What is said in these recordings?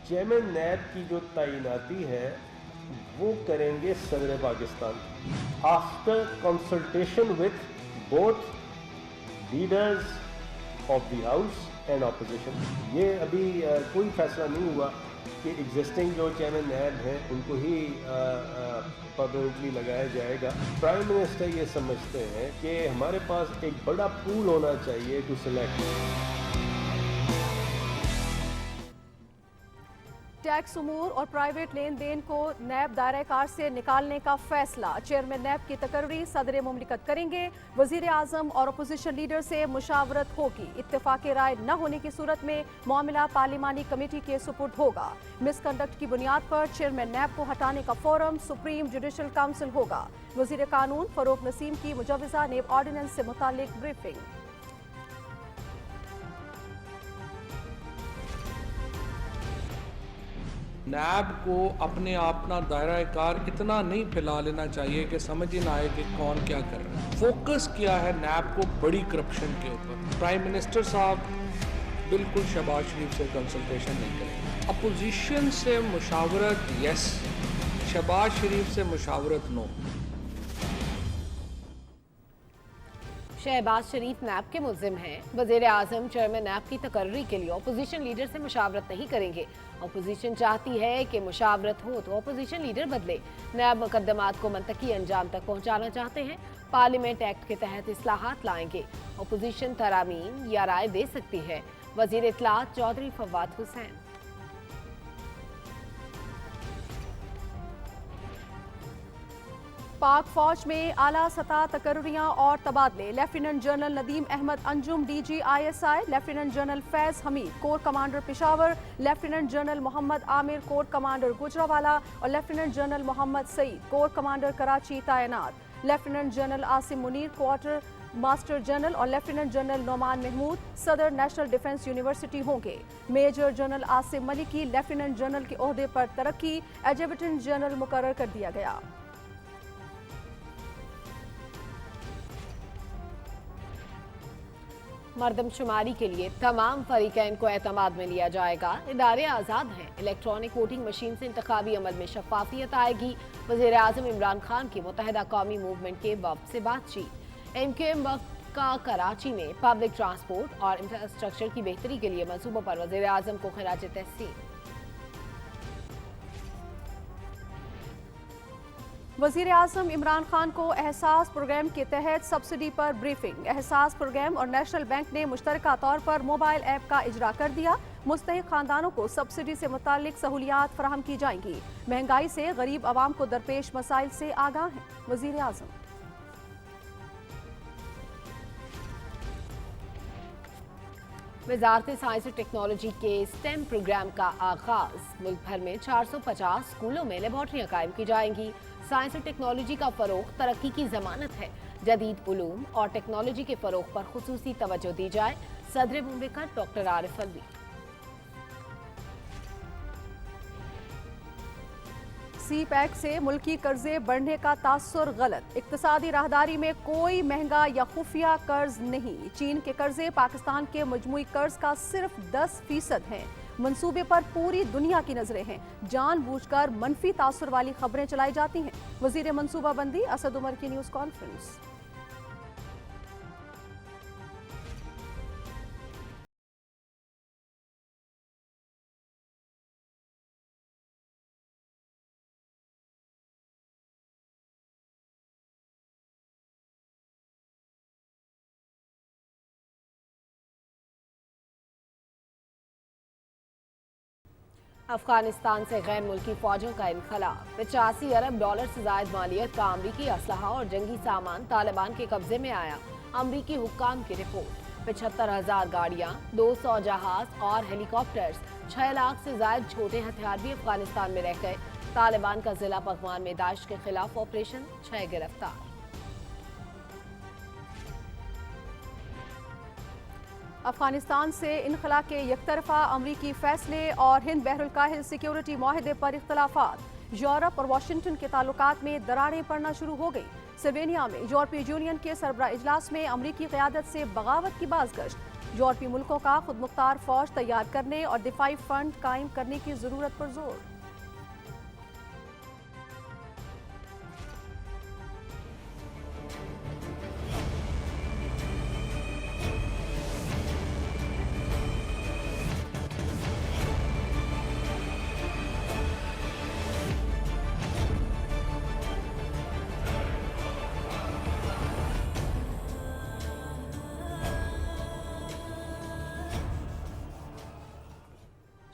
Chairman NAB کی جو تعیناتی ہے وہ کریں گے صدر Pakistan after consultation with both leaders of the house and opposition. یہ ابھی کوئی فیصلہ نہیں ہوا کہ ایگزسٹنگ جو چیئرمین نیب ہیں ان کو ہی پرماننٹلی لگایا جائے گا. پرائم منسٹر یہ سمجھتے ہیں کہ ہمارے پاس ایک بڑا پول ہونا چاہیے ٹو سلیکٹ. ٹیکس امور اور پرائیویٹ لین دین کو نیب دائرہ کار سے نکالنے کا فیصلہ. چیئرمین نیب کی تقرری صدر مملکت کریں گے. وزیر اعظم اور اپوزیشن لیڈر سے مشاورت ہوگی. اتفاق رائے نہ ہونے کی صورت میں معاملہ پارلیمانی کمیٹی کے سپرد ہوگا. مس کنڈکٹ کی بنیاد پر چیئرمین نیب کو ہٹانے کا فورم سپریم جوڈیشل کونسل ہوگا. وزیر قانون فاروق نسیم کی مجوزہ نیب آرڈیننس سے متعلق بریفنگ. نیب کو اپنے اپنا دائرہ کار اتنا نہیں پھیلا لینا چاہیے کہ سمجھ ہی نہ آئے کہ کون کیا کر رہا ہے. فوکس کیا ہے نیب کو بڑی کرپشن کے اوپر. پرائم منسٹر صاحب بالکل شہباز شریف سے کنسلٹیشن نہیں کریں. اپوزیشن سے مشاورت یس، شہباز شریف سے مشاورت نو. شہباز شریف نیب کے ملزم ہیں. وزیر اعظم چیئرمین نیب کی تقرری کے لیے اپوزیشن لیڈر سے مشاورت نہیں کریں گے. اپوزیشن چاہتی ہے کہ مشاورت ہو تو اپوزیشن لیڈر بدلے. نیب مقدمات کو منطقی انجام تک پہنچانا چاہتے ہیں. پارلیمنٹ ایکٹ کے تحت اصلاحات لائیں گے. اپوزیشن ترامیم یا رائے دے سکتی ہے. وزیر اطلاعات چودھری فواد حسین. پاک فوج میں اعلیٰ سطح تقرریاں اور تبادلے. Lieutenant general Nadeem Ahmed Anjum D G ISI، lieutenant general Faiz Hameed corps commander Peshawar, lieutenant general Muhammad Aamir corps commander Gujranwala اور lieutenant general Muhammad Saeed corps commander Karachi تعینات. Lieutenant general Asim Munir quarter master general اور لیفٹیننٹ جنرل نعمان محمود صدر نیشنل ڈیفنس یونیورسٹی ہوں گے. میجر جنرل عاصم ملکی لیفٹیننٹ جنرل کے عہدے پر ترقی. ایڈجوٹنٹ جنرل مقرر کر دیا گیا. مردم شماری کے لیے تمام فریقین کو اعتماد میں لیا جائے گا. ادارے آزاد ہیں. الیکٹرانک ووٹنگ مشین سے انتخابی عمل میں شفافیت آئے گی. وزیر اعظم عمران خان کی متحدہ قومی موومنٹ کے وفد سے بات چیت. MQM وفد کا کراچی میں پبلک ٹرانسپورٹ اور انفراسٹرکچر کی بہتری کے لیے منصوبوں پر وزیر اعظم کو خراج تحسین. وزیر اعظم عمران خان کو احساس پروگرام کے تحت سبسڈی پر بریفنگ. احساس پروگرام اور نیشنل بینک نے مشترکہ طور پر موبائل ایپ کا اجرا کر دیا. مستحق خاندانوں کو سبسڈی سے متعلق سہولیات فراہم کی جائیں گی. مہنگائی سے غریب عوام کو درپیش مسائل سے آگاہ ہیں وزیر اعظم. وزارت سائنس اور ٹیکنالوجی کے STEM پروگرام کا آغاز. ملک بھر میں 450 اسکولوں میں لیبارٹریاں قائم کی جائیں گی. سائنس اور ٹیکنالوجی کا فروغ ترقی کی ضمانت ہے. جدید علوم اور ٹیکنالوجی کے فروغ پر خصوصی توجہ دی جائے. صدر مملکت ڈاکٹر عارف الوی. سی پیک سے ملکی قرضے بڑھنے کا تاثر غلط. اقتصادی راہداری میں کوئی مہنگا یا خفیہ قرض نہیں. چین کے قرضے پاکستان کے مجموعی قرض کا صرف 10% ہیں. منصوبے پر پوری دنیا کی نظریں ہیں. جان بوجھ کر منفی تاثر والی خبریں چلائی جاتی ہیں. وزیر منصوبہ بندی اسد عمر کی نیوز کانفرنس. افغانستان سے غیر ملکی فوجوں کا انخلا. 85 ارب ڈالر سے زائد مالیت کا امریکی اسلحہ اور جنگی سامان طالبان کے قبضے میں آیا. امریکی حکام کی رپورٹ. 75,000 گاڑیاں، 200 جہاز اور ہیلی کاپٹرز، 6 لاکھ سے زائد چھوٹے ہتھیار بھی افغانستان میں رہ گئے. طالبان کا ضلع پغمان میں داعش کے خلاف آپریشن. 6 گرفتار. افغانستان سے انخلا کے یک طرفہ امریکی فیصلے اور ہند بحر الکاہل سیکیورٹی معاہدے پر اختلافات. یورپ اور واشنگٹن کے تعلقات میں دراڑیں پڑنا شروع ہو گئی. سلوینیا میں یورپی یونین کے سربراہ اجلاس میں امریکی قیادت سے بغاوت کی بازگشت. यूरोपीय मुल्कों का खुद मुख्तार फौज तैयार करने और दिफाई फंड कायम करने की जरूरत पर जोर।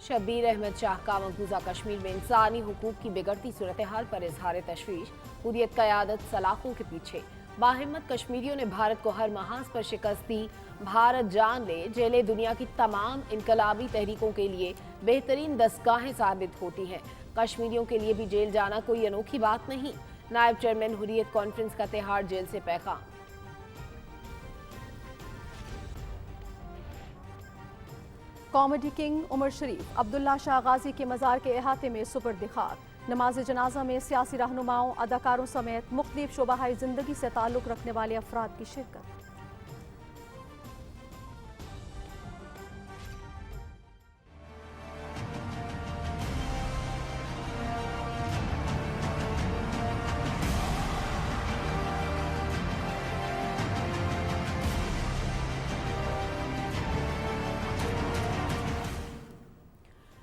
शब्बीर अहमद शाह का मकबूजा कश्मीर में इंसानी हुकूक की बिगड़ती सूरत हाल पर इजहार तशवीश। हुर्रियत क़यादत सलाखों के पीछे। बाहिम्मत कश्मीरियों ने भारत को हर महाज पर शिकस्त दी। भारत जान ले जेलें दुनिया की तमाम इनकलाबी तहरीकों के लिए बेहतरीन दस्तगाहें साबित होती हैं। कश्मीरियों के लिए भी जेल जाना कोई अनोखी बात नहीं। नायब चेयरमैन हुर्रियत कॉन्फ्रेंस का तिहाड़ जेल से पैगाम। कॉमेडी किंग उमर शरीफ अब्दुल्ला शाह गाजी के मज़ार के अहाते में सुपर्द खाक। नमाज जनाजा में सियासी रहनुमाओं, अदाकारों समेत मुख्तलिफ शोबाहाई जिंदगी से ताल्लुक़ रखने वाले अफराद की शिरकत।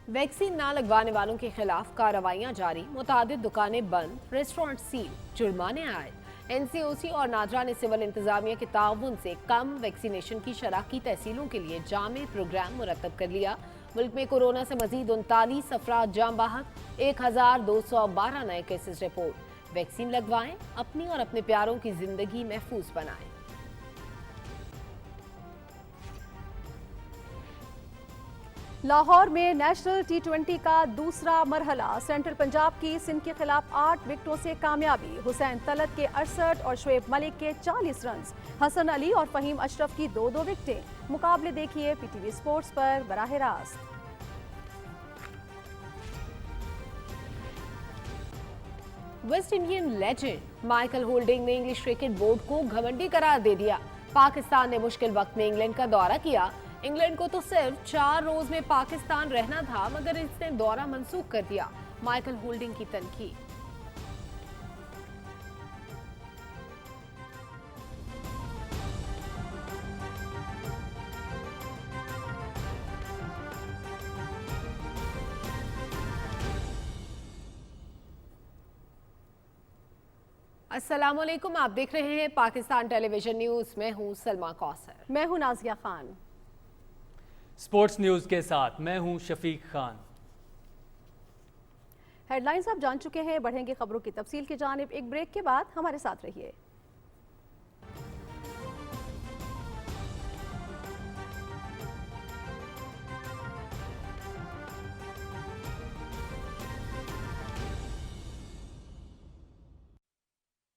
वैक्सीन ना लगवाने वालों के खिलाफ कार्रवाइयां जारी। मुतादिद दुकानें बंद, रेस्टोरेंट सील, जुर्माने आए। NCOC और नादरा ने सिविल इंतजामिया के ताउन से कम वैक्सीनेशन की शरह की तहसीलों के लिए जामे प्रोग्राम मुरतब कर लिया। मुल्क में कोरोना से मजीद 39 अफराद जाम बाहक, 1212 नए केसेस रिपोर्ट। वैक्सीन लगवाएं, अपनी और अपने प्यारों की जिंदगी महफूज बनाएं। लाहौर में नेशनल T20 का दूसरा मरहला। सेंट्रल पंजाब की सिंध के खिलाफ 8 विकेटों से कामयाबी। हुसैन तलत के 68 और शुएब मलिक के 40 रन। हसन अली और फहीम अशरफ की 2-2 विकेटें। मुकाबले देखिए PTV स्पोर्ट्स पर बराह रास्त। West Indian legend Michael holding ने इंग्लिश क्रिकेट बोर्ड को घमंडी करार दे दिया। पाकिस्तान ने मुश्किल वक्त में इंग्लैंड का दौरा किया। इंग्लैंड को तो सिर्फ 4 रोज में पाकिस्तान रहना था, मगर इसने दौरा मंसूख कर दिया। माइकल होल्डिंग की तनकीद। अस्सलामुअलैकुम, आप देख रहे हैं पाकिस्तान टेलीविजन न्यूज। मैं हूं सलमा कौसर। मैं हूं नाजिया खान। स्पोर्ट्स न्यूज के साथ मैं हूं शफीक खान। हेडलाइंस आप जान चुके हैं, बढ़ेंगे खबरों की तफसील की जानिब। एक ब्रेक के बाद हमारे साथ रहिए।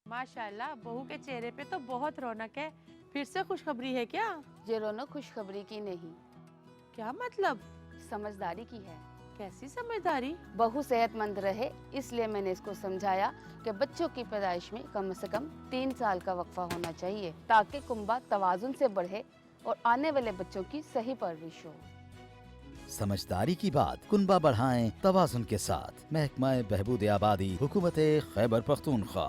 माशाल्लाह, बहू के चेहरे पे तो बहुत रौनक है। फिर से खुशखबरी है क्या? ये रौनक खुशखबरी की नहीं, क्या मतलब? समझदारी की है। कैसी समझदारी? बहू सेहतमंद रहे, इसलिए मैंने इसको समझाया कि बच्चों की पैदाइश में कम से कम 3 साल का वक्फा होना चाहिए, ताकि कुंबा तवाजुन से बढ़े और आने वाले बच्चों की सही परवरिश हो। समझदारी की बात, कुनबा बढ़ाएं तवाजुन के साथ। महकमा बहबूद आबादी, हुकूमत खैबर पख्तूनख्वा।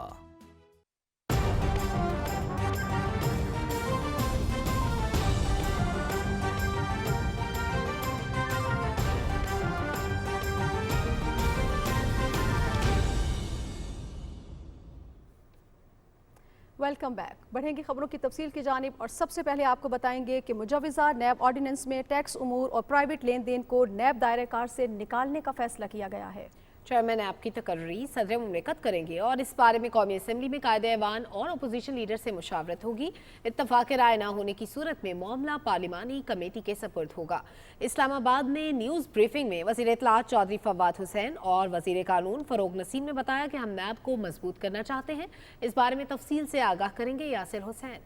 Welcome back. बढ़ेंगी खबरों की तफसील की जानिब और सबसे पहले आपको बताएंगे कि मुजव्वज़ा नैब ऑर्डिनेंस में टैक्स उमूर और प्राइवेट लेन देन को नैब दायरे कार से निकालने का फैसला किया गया है। चेयरमैन आपकी तकर्री सदर मुमलिकत करेंगे और इस बारे में कौमी असम्बली में कायदे ऐवान और अपोजिशन लीडर से मुशावरत होगी। इत्तफाक राय न होने की सूरत में मामला पार्लिमानी कमेटी के सपुर्द होगा। इस्लामाबाद में न्यूज़ ब्रीफिंग में वज़ीर इत्तलात चौधरी फवाद हुसैन और वज़ीर कानून फ़रोग नसीम ने बताया कि हम नैब को मजबूत करना चाहते हैं। इस बारे में तफसील से आगाह करेंगे यासिर हुसैन।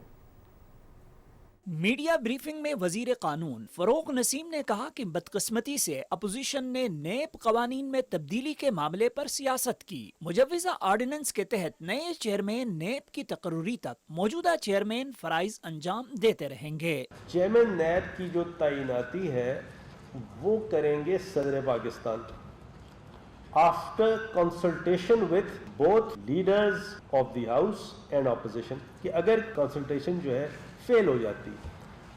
मीडिया ब्रीफिंग में वजीर कानून फरोग नसीम ने कहा कि बदकिस्मती से अपोजिशन ने नेप कवानीन में तब्दीली के मामले पर सियासत की। मुजव्विजा ऑर्डिनेंस के तहत नए चेयरमैन नेप की तकर्री तक मौजूदा चेयरमैन फराइज अंजाम देते रहेंगे। चेयरमैन नेप की जो तैनाती है वो करेंगे सदर Pakistan after consultation with both leaders of the house and opposition. कि अगर कंसल्टेशन जो है फेल हो जाती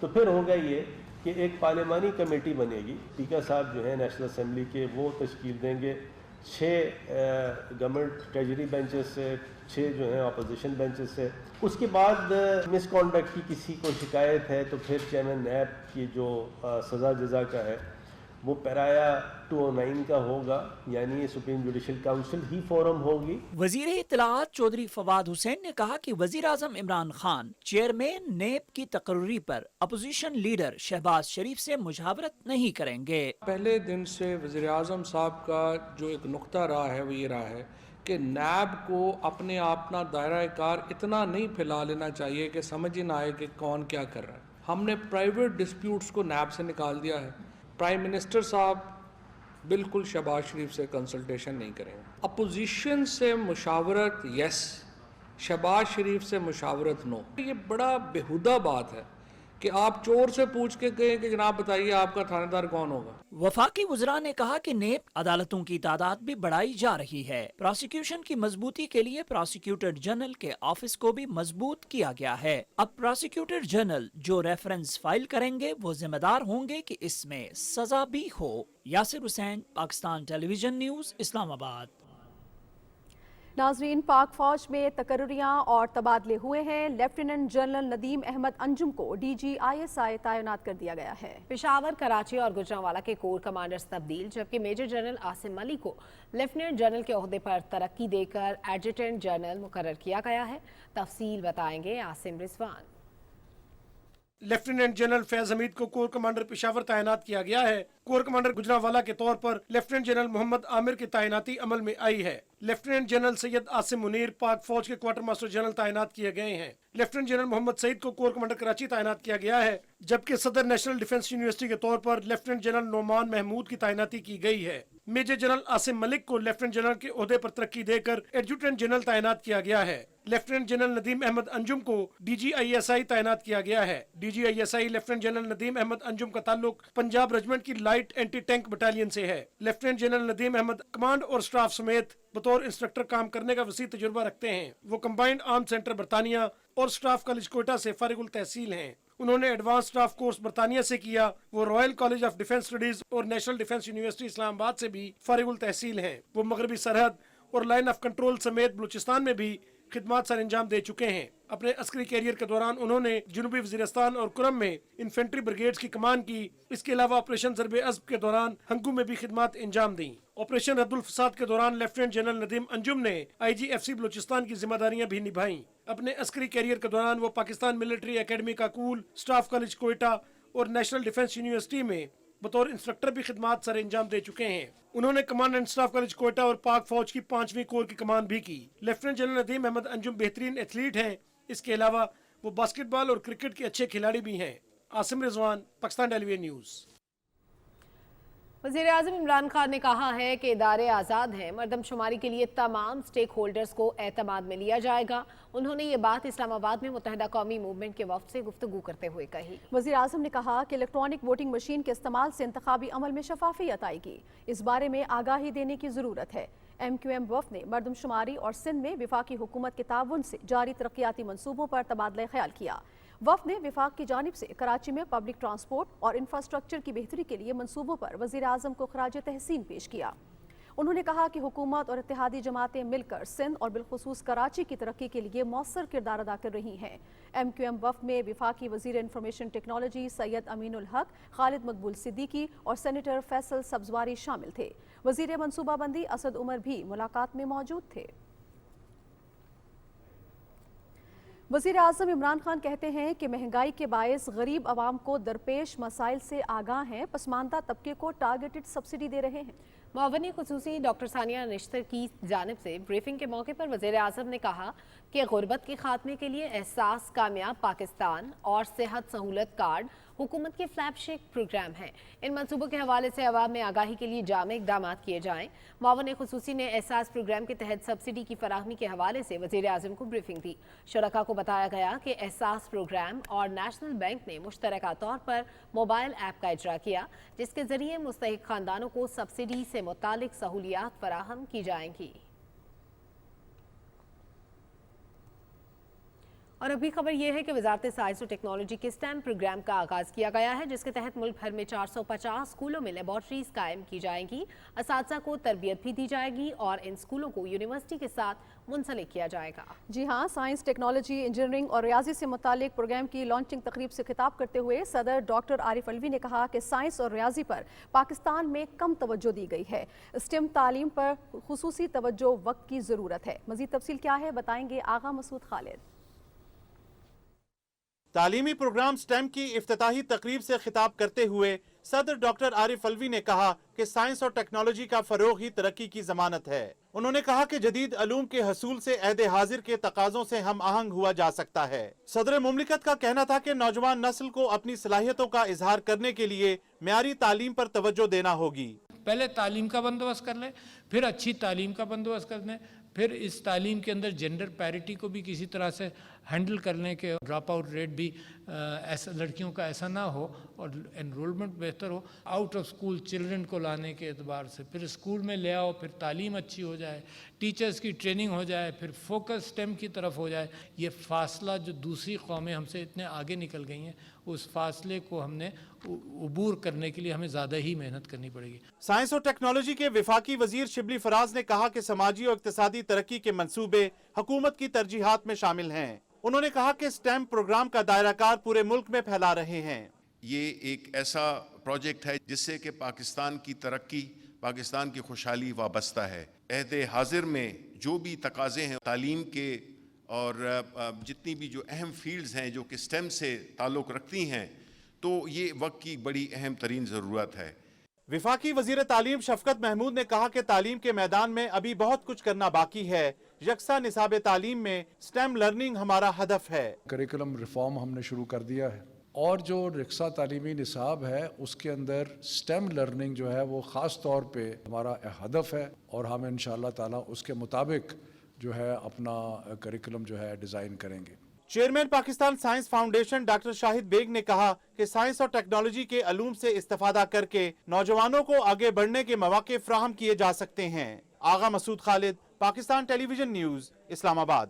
तो फिर होगा ये कि एक पार्लिमानी कमेटी बनेगी। स्पीकर साहब जो है नेशनल असेंबली के वो तश्कील देंगे 6 गवर्नमेंट ट्रेजरी बेंचेस से, 6 जो है अपोजिशन बेंचेस से। उसके बाद मिसकॉन्डक्ट की किसी को शिकायत है तो फिर चेयरमैन नैब की जो सज़ा जजा का है वो पैराया 209 का होगा, यानी सुप्रीम जुडिशल काउंसिल ही फोरम होगी। वजीर इत्तलाआत चौधरी फवाद हुसैन ने कहा कि वजीर आजम इमरान खान चेयरमैन नेप की तकर्री पर अपोजिशन लीडर शहबाज शरीफ से मुशावरत नहीं करेंगे। पहले दिन से वज़ीर आज़म साहब का जो एक नुक्ता रहा है वो ये रहा है कि नैब को अपने अपना दायरा कार इतना नहीं फैला लेना चाहिए कि समझ ही ना आए कि कौन क्या कर रहा है। हमने प्राइवेट डिस्प्यूट्स को नैब से निकाल दिया है। प्राइम मिनिस्टर साहब बिल्कुल शहबाज शरीफ से कंसल्टेशन नहीं करेंगे। अपोजिशन से मुशावरत यस, शहबाज शरीफ से मुशावरत नो। ये बड़ा बेहुदा बात है कि आप चोर से पूछ के गए कि जनाब बताइए आपका थानेदार कौन होगा। वफाकी वज़रा ने कहा कि नेप अदालतों की तादाद भी बढ़ाई जा रही है। प्रोसिक्यूशन की मजबूती के लिए प्रोसिक्यूटर जनरल के ऑफिस को भी मजबूत किया गया है। अब प्रोसिक्यूटर जनरल जो रेफरेंस फाइल करेंगे वो जिम्मेदार होंगे कि इसमें सजा भी हो। Yasir Hussain, Pakistan television news, Islamabad. नाजरीन, पाक फौज में तकर्रियाँ और तबादले हुए हैं। लेफ्टिनेंट जनरल नदीम अहमद अंजुम को DG ISI तैनात कर दिया गया है। पेशावर, कराची और गुजरांवाला के कोर कमांडर्स तब्दील, जबकि मेजर जनरल आसिम मलिक को लेफ्टिनेंट जनरल के ओहदे पर तरक्की देकर एडजुटेंट जनरल मुकर्रर किया गया है। तफसील बताएंगे आसिम रिजवान। लेफ्टिनेंट जनरल फैज हमीद को कोर कमांडर पेशावर तैनात किया गया है। कोर कमांडर गुजरांवाला के तौर पर लेफ्टिनेंट जनरल मोहम्मद आमिर की तैनाती अमल में आई है। लेफ्टिनेंट जनरल सैयद आसिम मुनीर पाक फौज के क्वार्टर मास्टर जनरल तैनात किए गए हैं। लेफ्टिनेंट जनरल मोहम्मद सईद को कोर कमांडर कराची तैनात किया गया है, जबकि सदर नेशनल डिफेंस यूनिवर्सिटी के तौर पर लेफ्टिनेंट जनरल नोमान महमूद की तैनाती की गई है। मेजर जनरल आसिम मलिक को लेफ्टिनेंट जनरल के ओहदे पर तरक्की देकर एडजुटेंट जनरल तैनात किया गया है। लेफ्टिनेंट जनरल नदीम अहमद अंजुम को DG ISI तैनात किया गया है। DG ISI lieutenant general Nadeem Ahmed Anjum का ताल्लुक पंजाब रेजिमेंट की लाइट एंटी टैंक बटालियन से है। Lieutenant general Nadeem Ahmed command और स्टाफ समेत बतौर इंस्ट्रक्टर काम करने का वसी तजुर्बा रखते हैं। वो कंबाइंड आर्म सेंटर बरतानिया और स्टाफ कॉलेज कोयटा से फारिगुल तहसील हैं। उन्होंने एडवांस स्टाफ कोर्स बरतानिया से किया। वो royal college of defence studies और नेशनल डिफेंस यूनिवर्सिटी इस्लामाबाद से भी फारिगुल तहसील हैं। वो मगरबी सरहद और लाइन ऑफ कंट्रोल समेत बलूचिस्तान में भी खिदमात सर अंजाम दे चुके हैं। अपने अस्करी कैरियर के दौरान उन्होंने जनूबी वजीरिस्तान और कुरम में इन्फेंट्री ब्रिगेड्स की कमान की। इसके अलावा ऑपरेशन ज़रबे अज़्ब के दौरान हंगू में भी खिदमात अंजाम दी। ऑपरेशन रद्दुल फसाद के दौरान लेफ्टिनेंट जनरल नदीम अंजुम ने IGFC बलूचिस्तान की जिम्मेदारियां भी निभाई। अपने अस्करी कैरियर के दौरान वो Pakistan military academy Kakul, staff college Quetta और नेशनल डिफेंस यूनिवर्सिटी में बतौर इंस्ट्रक्टर भी खिदमात सर अंजाम दे चुके हैं। उन्होंने command and staff college Quetta और पाक फौज की 5वीं कोर की कमान भी की। लेफ्टिनेंट जनरल नदीम अहमद अंजुम बेहतरीन एथलीट हैं। इसके अलावा वो बास्केटबॉल और क्रिकेट के अच्छे खिलाड़ी भी हैं। Asim Rizwan, Pakistan television news. वज़ीर आज़म इमरान खान ने कहा है कि इदारे आज़ाद हैं। मरदमशुमारी के लिए तमाम स्टेक होल्डर्स को एतमाद में लिया जाएगा। उन्होंने ये बात इस्लामाबाद में मुत्तहिदा कौमी मूवमेंट के वफ्द से गुफ्तगू करते हुए कही। वज़ीर आज़म ने कहा कि इलेक्ट्रॉनिक वोटिंग मशीन के इस्तेमाल से इंतखाबी अमल में शफाफियत आएगी। इस बारे में आगाही देने की ज़रूरत है। MQM वफ़द ने मरदमशुमारी और सिंध में वफाकी हुकूमत के ताउन से जारी तरक्याती मनसूबों पर तबादला ख्याल किया। वफ़द ने विफाक की जानिब से कराची में पब्लिक ट्रांसपोर्ट और इंफ्रास्ट्रक्चर की बेहतरी के लिए मनसूबों पर वज़ीर आज़म को खराज तहसीन पेश किया। उन्होंने कहा कि हुकूमत और इत्तेहादी जमातें मिलकर सिंध और बिलखुसूस कराची की तरक्की के लिए मौसर किरदार अदा कर रही हैं। MQM वफ़द में विफाकी वज़ीर इंफॉर्मेशन टेक्नोलॉजी सैयद अमीनुल हक, खालिद मकबूल सिद्दीकी और सेनेटर फैसल सब्जवारी शामिल थे। वज़ीर मनसूबाबंदी असद उमर भी मुलाकात में मौजूद थे। वज़ीर आज़म इमरान खान कहते हैं कि महंगाई के बायस गरीब आवाम को दरपेश मसाइल से आगाह हैं, पसमानदा तबके को टारगेटेड सब्सिडी दे रहे हैं। मुअव्विन खुसूसी डॉक्टर सानिया निश्तर की जानिब से ब्रीफिंग के मौके पर वज़ीर आज़म ने कहा کہ غربت کے خاتمے کے لیے احساس کامیاب پاکستان اور صحت سہولت کارڈ حکومت کے فلیگ شپ پروگرام ہیں۔ ان منصوبوں کے حوالے سے عوام میں آگاہی کے لیے جامع اقدامات کیے جائیں۔ معاون خصوصی نے احساس پروگرام کے تحت سبسڈی کی فراہمی کے حوالے سے وزیر اعظم کو بریفنگ دی۔ شرکاء کو بتایا گیا کہ احساس پروگرام اور نیشنل بینک نے مشترکہ طور پر موبائل ایپ کا اجرا کیا، جس کے ذریعے مستحق خاندانوں کو سبسڈی سے متعلق سہولیات فراہم کی جائیں گی۔ اور ابھی خبر یہ ہے کہ وزارت سائنس اور ٹیکنالوجی کے STEM پروگرام کا آغاز کیا گیا ہے، جس کے تحت ملک بھر میں 450 اسکولوں میں لیبارٹریز قائم کی جائیں گی۔ اساتذہ کو تربیت بھی دی جائے گی اور ان اسکولوں کو یونیورسٹی کے ساتھ منسلک کیا جائے گا۔ جی ہاں، سائنس، ٹیکنالوجی، انجینئرنگ اور ریاضی سے متعلق پروگرام کی لانچنگ تقریب سے خطاب کرتے ہوئے صدر ڈاکٹر عارف الوی نے کہا کہ سائنس اور ریاضی پر پاکستان میں کم توجہ دی گئی ہے۔ STEM تعلیم پر خصوصی توجہ وقت کی ضرورت ہے۔ مزید تفصیل کیا ہے، بتائیں گے آغا مسعود خالد۔ تعلیمی پروگرام STEM کی افتتاحی تقریب سے خطاب کرتے ہوئے صدر ڈاکٹر عارف الوی نے کہا کہ سائنس اور ٹیکنالوجی کا فروغ ہی ترقی کی ضمانت ہے۔ انہوں نے کہا کہ جدید علوم کے حصول سے عہد حاضر کے تقاضوں سے ہم آہنگ ہوا جا سکتا ہے۔ صدر مملکت کا کہنا تھا کہ نوجوان نسل کو اپنی صلاحیتوں کا اظہار کرنے کے لیے معیاری تعلیم پر توجہ دینا ہوگی۔ پہلے تعلیم کا بندوبست کر لیں، پھر اچھی تعلیم کا بندوبست کر لیں، پھر اس تعلیم کے اندر جینڈر پیرٹی کو بھی کسی طرح سے ہینڈل کر لیں کہ ڈراپ آؤٹ ریٹ بھی ایسا لڑکیوں کا ایسا نہ ہو اور انرولمنٹ بہتر ہو۔ آؤٹ آف اسکول چلڈرن کو لانے کے اعتبار سے پھر اسکول میں لے آؤ، پھر تعلیم اچھی ہو جائے، ٹیچرز کی ٹریننگ ہو جائے، پھر فوکس STEM کی طرف ہو جائے۔ یہ فاصلہ جو دوسری قومیں ہم سے اتنے آگے نکل گئی ہیں، اس فاصلے کو ہم نے عبور کرنے کے لیے ہمیں زیادہ ہی محنت کرنی پڑے گی۔ سائنس اور ٹیکنالوجی کے وفاقی وزیر شبلی فراز نے کہا کہ سماجی اور اقتصادی ترقی کے منصوبے حکومت کی ترجیحات میں شامل ہیں۔ انہوں نے کہا کہ STEM پروگرام کا دائرہ کار پورے ملک میں پھیلا رہے ہیں۔ یہ ایک ایسا پروجیکٹ ہے جس سے کہ پاکستان کی ترقی، پاکستان کی خوشحالی وابستہ ہے۔ عہد حاضر میں جو بھی تقاضے ہیں تعلیم کے اور جتنی بھی جو اہم فیلڈز ہیں جو کہ STEM سے تعلق رکھتی ہیں، تو یہ وقت کی بڑی اہم ترین ضرورت ہے۔ وفاقی وزیر تعلیم شفقت محمود نے کہا کہ تعلیم کے میدان میں ابھی بہت کچھ کرنا باقی ہے۔ یکساں نصاب تعلیم میں STEM لرننگ ہمارا ہدف ہے۔ کریکولم ریفارم ہم نے شروع کر دیا ہے اور جو یکساں تعلیمی نصاب ہے اس کے اندر STEM لرننگ جو ہے وہ خاص طور پہ ہمارا ہدف ہے، اور ہم انشاءاللہ تعالیٰ اس کے مطابق جو ہے اپنا کریکولم جو ہے ڈیزائن کریں گے۔ Chairman Pakistan science foundation doctor Shahid Baig نے کہا کہ سائنس اور ٹیکنالوجی کے علوم سے استفادہ کر کے نوجوانوں کو آگے بڑھنے کے مواقع فراہم کیے جا سکتے ہیں۔ آغا مسعود خالد، پاکستان ٹیلی ویژن نیوز، اسلام آباد۔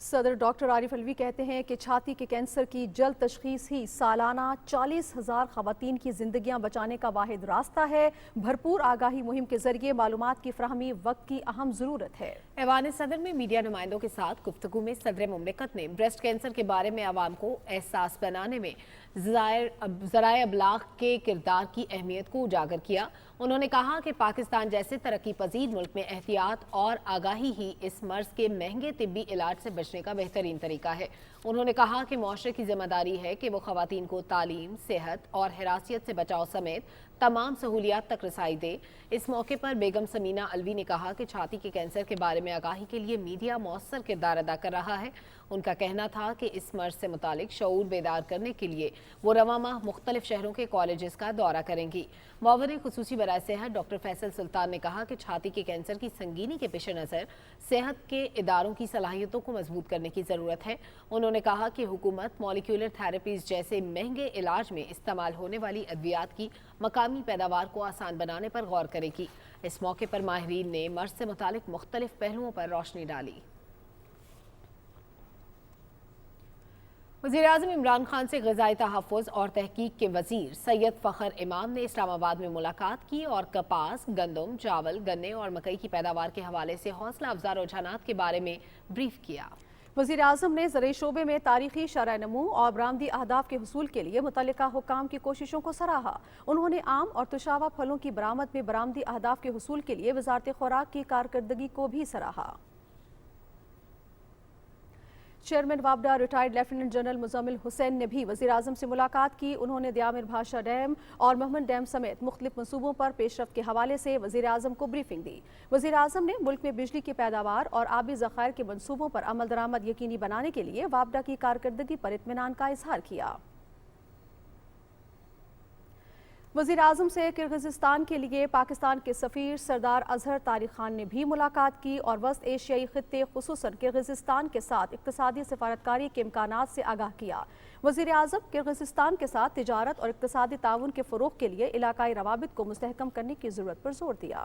صدر ڈاکٹر عارف الوی کہتے ہیں کہ چھاتی کے کینسر کی جلد تشخیص ہی سالانہ 40,000 خواتین کی زندگیاں بچانے کا واحد راستہ ہے۔ بھرپور آگاہی مہم کے ذریعے معلومات کی فراہمی وقت کی اہم ضرورت ہے۔ ایوان صدر میں میڈیا نمائندوں کے ساتھ گفتگو میں صدر مملکت نے بریسٹ کینسر کے بارے میں عوام کو احساس بنانے میں ذرائع ابلاغ کے کردار کی اہمیت کو اجاگر کیا۔ انہوں نے کہا کہ پاکستان جیسے ترقی پذیر ملک میں احتیاط اور آگاہی ہی اس مرض کے مہنگے طبی علاج سے بچنے کا بہترین طریقہ ہے۔ انہوں نے کہا کہ معاشرے کی ذمہ داری ہے کہ وہ خواتین کو تعلیم، صحت اور ہراسیت سے بچاؤ سمیت تمام سہولیات تک رسائی دے۔ اس موقع پر بیگم سمینہ الوی نے کہا کہ چھاتی کے کینسر کے بارے میں آگاہی کے لیے میڈیا مؤثر کردار ادا کر رہا ہے۔ ان کا کہنا تھا کہ اس مرض سے متعلق شعور بیدار کرنے کے لیے وہ رواں ماہ مختلف شہروں کے کالجز کا دورہ کریں گی۔ معاون خصوصی برائے صحت ڈاکٹر فیصل سلطان نے کہا کہ چھاتی کے کینسر کی سنگینی کے پیش نظر صحت کے اداروں کی صلاحیتوں کو مضبوط کرنے کی ضرورت ہے۔ انہوں نے کہا کہ حکومت مالیکولر تھراپیز جیسے مہنگے علاج میں استعمال ہونے والی ادویات کی مقامی پیداوار کو آسان بنانے پر غور کرے گی۔ اس موقع پر ماہرین نے مرض سے متعلق مختلف پہلوؤں پر روشنی ڈالی۔ وزیراعظم عمران خان سے غذائی تحفظ اور تحقیق کے وزیر سید فخر امام نے اسلام آباد میں ملاقات کی اور کپاس، گندم، چاول، گنے اور مکئی کی پیداوار کے حوالے سے حوصلہ افزا رجحانات کے بارے میں بریف کیا۔ وزیر اعظم نے زرعی شعبے میں تاریخی شرح نمو اور برآمدی اہداف کے حصول کے لیے متعلقہ حکام کی کوششوں کو سراہا۔ انہوں نے آم اور تشابہ پھلوں کی برآمد میں برآمدی اہداف کے حصول کے لیے وزارت خوراک کی کارکردگی کو بھی سراہا۔ चेयरमैन वापडा retired lieutenant general Muzammil Hussain ने भी वज़ीर आज़म से मुलाकात की। उन्होंने दियामिर भाषा डैम और मोहम्मद डैम समेत मुख्तलिफ मनसूबों पर पेशरफ्त के हवाले से वज़ीर आज़म को ब्रीफिंग दी। वज़ीर आज़म ने मुल्क में बिजली की पैदावार और आबी ज़खायर के मनसूबों पर अमल दरामद यकीनी बनाने के लिए वापडा की कारकर्दगी पर इत्मीनान का इजहार किया। वज़ीर आज़म से किर्गिज़स्तान के लिए पाकिस्तान के सफ़ीर सरदार अजहर तारिक खान ने भी मुलाकात की और वस्त एशियाई खित्ते खुसूसन किर्गिज़स्तान के साथ इक़्तिसादी सफारतकारी के इम्कानात से आगाह किया। वज़ीर आज़म किर्गिज़स्तान के साथ तिजारत और इक़्तिसादी ताउन के फ़रोग़ के लिए इलाकाई रवाबित को मुस्तहकम करने की ज़रूरत पर जोर दिया।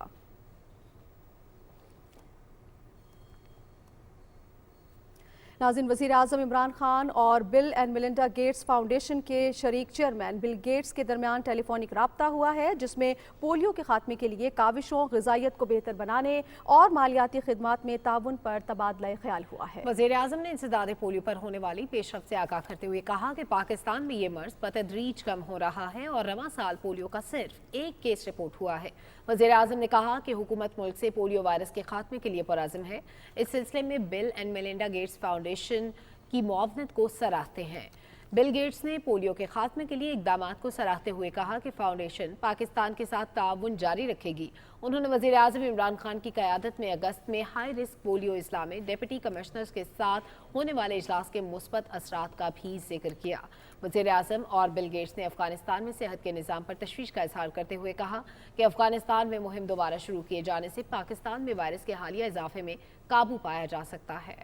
नाज़रीन, वज़ीर आज़म इमरान खान और bill and Melinda Gates foundation के शरीक चेयरमैन बिल गेट्स के दरमियान टेलीफोनिक राब्ता हुआ है, जिसमें पोलियो के खात्मे के लिए काविशों, ग़िज़ाइयत को बेहतर बनाने और मालियाती खिदमात में ताउन पर तबादला ख्याल हुआ है। वज़ीर आज़म ने इंसदाद पोलियो पर होने वाली पेशरफ्त से आगाह करते हुए कहा कि पाकिस्तान में ये मर्ज बतदरीज कम हो रहा है और रवां साल पोलियो का सिर्फ एक केस रिपोर्ट हुआ है। वज़ीर आज़म ने कहा कि हुकूमत मुल्क से पोलियो वायरस के खात्मे के लिए पुरअज़्म है। इस सिलसिले में bill and Melinda Gates foundation की मुआवनत को सराहते हैं। बिल गेट्स ने पोलियो के खात्मे के लिए इक़दामात को सराहते हुए कहा कि फाउंडेशन पाकिस्तान के साथ ताउन जारी रखेगी। उन्होंने वज़ीर आज़म इमरान खान की क़यादत में अगस्त में हाई रिस्क पोलियो इस्ला में डिप्टी कमिश्नर्स के साथ होने वाले इजलास के मुस्बत असरात का भी जिक्र किया। वज़ीर आज़म और बिल गेट्स ने अफगानिस्तान में सेहत के निज़ाम पर तशवीश का इजहार करते हुए कहा कि अफगानिस्तान में मुहिम दोबारा शुरू किए जाने से पाकिस्तान में वायरस के हालिया इजाफे में काबू पाया जा सकता है।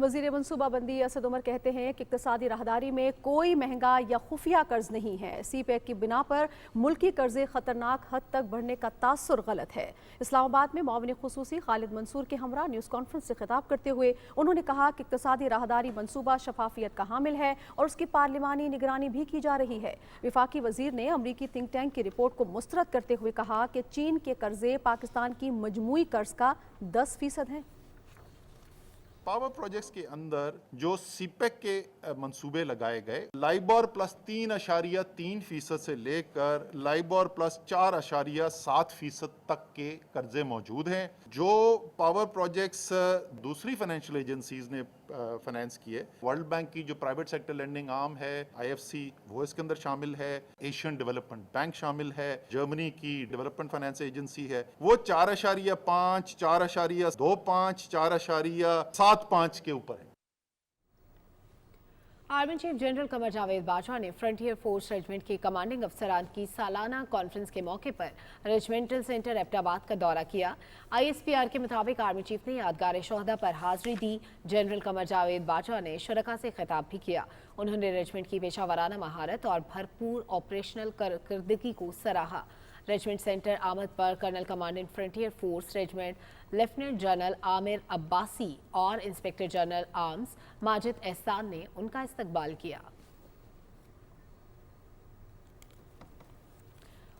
वज़ीर मनसूबाबंदी असद उमर कहते हैं कि इक़्तिसादी राहदारी में कोई महंगा या खुफिया कर्ज नहीं है। सीपैक की बिना पर मुल्की कर्जे खतरनाक हद तक बढ़ने का तासुर गलत है। इस्लामाबाद में मुआविन खुसूसी खालिद मंसूर के हमरा न्यूज़ कॉन्फ्रेंस से खिताब करते हुए उन्होंने कहा कि इक़्तिसादी राहदारी मनसूबा शफाफियत का हामिल है और उसकी पार्लिमानी निगरानी भी की जा रही है। वफाकी वज़ीर ने अमरीकी थिंक टैंक की रिपोर्ट को मुस्तरद करते हुए कहा कि चीन के कर्जे पाकिस्तान की मजमूई कर्ज का 10% हैं। पावर प्रोजेक्ट्स के अंदर जो सीपेक के मंसूबे लगाए गए, लाइबोर प्लस 3.3% से लेकर लाइबोर प्लस 4.7% तक के कर्जे मौजूद हैं। जो पावर प्रोजेक्ट्स दूसरी फाइनेंशियल एजेंसीज ने फाइनेंस किए, वर्ल्ड बैंक की जो प्राइवेट सेक्टर लेंडिंग आर्म है IFC, वो इसके अंदर शामिल है, एशियन डेवलपमेंट बैंक शामिल है, जर्मनी की डेवलपमेंट फाइनेंस एजेंसी है, वो 4.5, 4.25, 4.75 के ऊपर है। Army chief general Qamar Javed Bajwa ने फ्रंटियर फोर्स रेजिमेंट के कमांडिंग अफसरान की सालाना कॉन्फ्रेंस के मौके पर रेजिमेंटल सेंटर एबटाबाद का दौरा किया। ISPR के मुताबिक आर्मी चीफ ने यादगार शोहदा पर हाजिरी दी। जनरल कमर जावेद बाजवा ने शुरका से खिताब भी किया। उन्होंने रेजिमेंट की पेशावराना महारत और भरपूर ऑपरेशनल कारकर्दगी को सराहा। रेजिमेंट सेंटर आमद पर colonel commandant frontier force regiment lieutenant general Aamir Abbasi और इंस्पेक्टर जनरल आर्म्स माजिद एहसान ने उनका इस्तकबाल किया।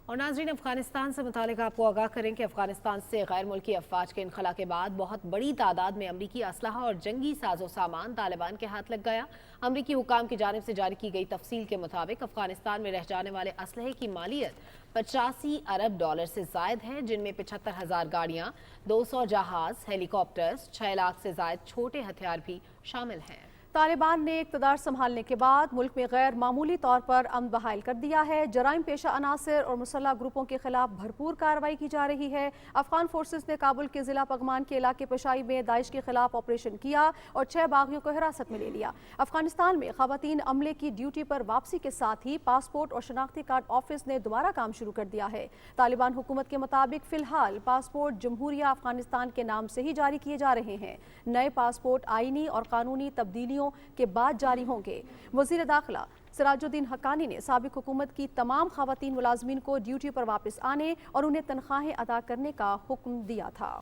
और नाज़रीन, अफगानिस्तान से मुतालिक आपको आगाह करें कि अफगानिस्तान से गैर मुल्की अफवाज के इनखला के बाद बहुत बड़ी तादाद में अमरीकी असलहा और जंगी साजो सामान तालिबान के हाथ लग गया। अमरीकी हुकाम की जानिब से जारी की गई तफसील के मुताबिक अफगानिस्तान में रह जाने वाले असलहे की मालियत 85 अरब डॉलर से जायद है, जिनमें 75,000 गाड़ियाँ, 200 जहाज, हेलीकॉप्टर्स, 6 लाख से जायद छोटे हथियार भी शामिल हैं। तालिबान ने इक़्तिदार संभालने के बाद मुल्क में गैर मामूली तौर पर अमन बहाल कर दिया है। जराइम पेशा अनासर और मुसल्लह ग्रुपों के खिलाफ भरपूर कार्रवाई की जा रही है। अफगान फोर्सेस ने काबुल के जिला पगमान के इलाके पेशाई में दाइश के खिलाफ ऑपरेशन किया और 6 बागियों को हिरासत में ले लिया। अफगानिस्तान में खवातीन अमले की ड्यूटी पर वापसी के साथ ही पासपोर्ट और शनाख्ती कार्ड ऑफिस ने दोबारा काम शुरू कर दिया है। तालिबान हुकूमत के मुताबिक फिलहाल पासपोर्ट जमहूरिया अफगानिस्तान के नाम से ही जारी किए जा रहे हैं। नए पासपोर्ट आईनी और कानूनी तब्दीलियों के बाद जारी होंगे। वज़ीर दाखिला सिराजुद्दीन हक्कानी ने साबिक हुकूमत की तमाम खवातीन मुलाजमीन को ड्यूटी पर वापस आने और उन्हें तनख्वाहें अदा करने का हुक्म दिया था।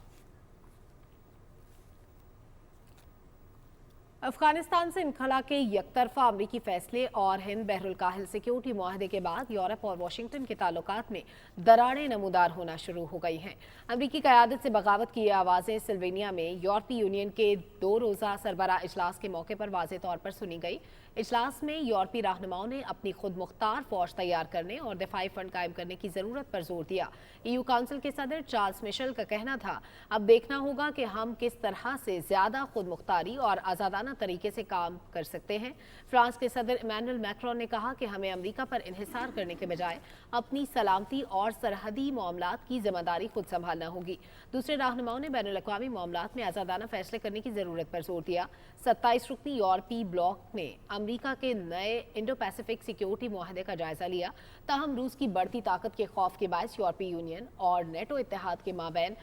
अफगानिस्तान से इनखला के यकतरफा अमरीकी फैसले और हिंद बहरुल काहिल सिक्योरिटी मुआहदे के बाद यूरोप और वाशिंगटन के ताल्लुकात में दरारें नमूदार होना शुरू हो गई हैं। अमरीकी क़यादत से बगावत की ये आवाज़ें सिल्वेनिया में यूरोपीय यूनियन के 2 रोज़ा सरबराह इजलास के मौके पर वाज़ेह तौर पर सुनी गई। इजलास में यूरोपीय रहनुमाओं ने अपनी खुद मुख्तार फौज तैयार करने और दिफाई फंड कायम करने की जरूरत पर जोर दिया। EU काउंसिल के सदर चार्ल्स मिशेल का कहना था, अब देखना होगा कि हम किस तरह से ज्यादा खुद मुख्तारी और आजादाना तरीके से काम कर सकते हैं। फ्रांस के सदर इमैनुअल मैक्रोन ने कहा कि हमें अमेरिका पर इन्हिसार करने के बजाय अपनी सलामती और सरहदी मामलात की जिम्मेदारी खुद संभालना होगी। दूसरे रहनुमाओं ने बैनुल-अक़वामी मामलात में आजादाना फैसले करने की जरूरत पर जोर दिया। 27 रुकनी यूरोपीय ब्लॉक ने अमेरिका के नए इंडो पैसिफिक सिक्योरिटी मुआहदे का जायजा लिया। ताहम रूस की बढ़ती ताकत के खौफ के बायस यूरोपीय यूनियन और नेटो इत्तेहाद के माबैन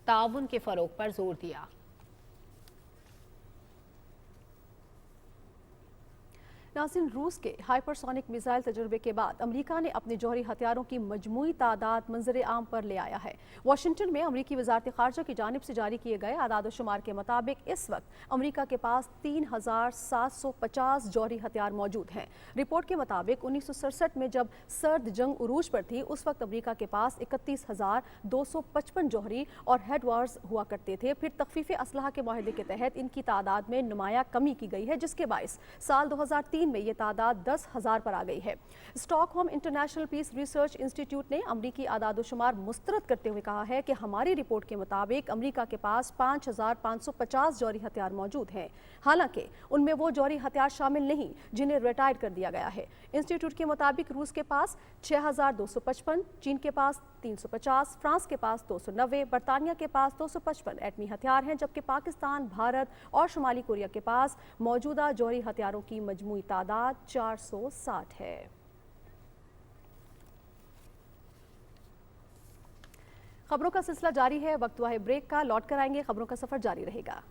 ताउन के फरोग पर जोर दिया। नाज़रीन, रूस के हाइपरसोनिक मिसाइल तजुर्बे के बाद अमेरिका ने अपने जौहरी हथियारों की मजमूई तादाद मंजर आम पर ले आया है। वाशिंगटन में अमेरिकी वजारत ख़ारजा की जानिब से जारी किए गए आदाद शुमार के मुताबिक इस वक्त अमेरिका के पास 3750 जौहरी हथियार मौजूद हैं। रिपोर्ट के मुताबिक 1967 में जब सर्द जंग उरूज पर थी, उस वक्त अमेरिका के पास 31,255 जौहरी और हेडवार्स हुआ करते थे। फिर तखफीफ असलहा के मुआहदे के तहत इनकी तादाद में नुमाया कमी की गई है, जिसके बायस साल 2003 में ये तादाद 10,000 पर आ गई है। Stockholm International Peace Research Institute ने अमरीकी आदादोशुमार मुस्तरद करते हुए कहा है कि हमारी रिपोर्ट के मुताबिक अमरीका के पास 5,550 जौहरी हथियार मौजूद हैं। हालांकि उनमें वो जौहरी हथियार शामिल नहीं जिन्हें रिटायर कर दिया गया है। इंस्टीट्यूट के मुताबिक रूस के पास 6,255, चीन के पास 350, फ्रांस के पास 290, बरतानिया के पास 255 एटमी हथियार हैं, जबकि पाकिस्तान, भारत और शुमाली कोरिया के पास मौजूदा जौहरी हथियारों की मजमूई तादाद 460 है। खबरों का सिलसिला जारी है। वक्त हुआ है ब्रेक का, लौट कर आएंगे। खबरों का सफर जारी रहेगा।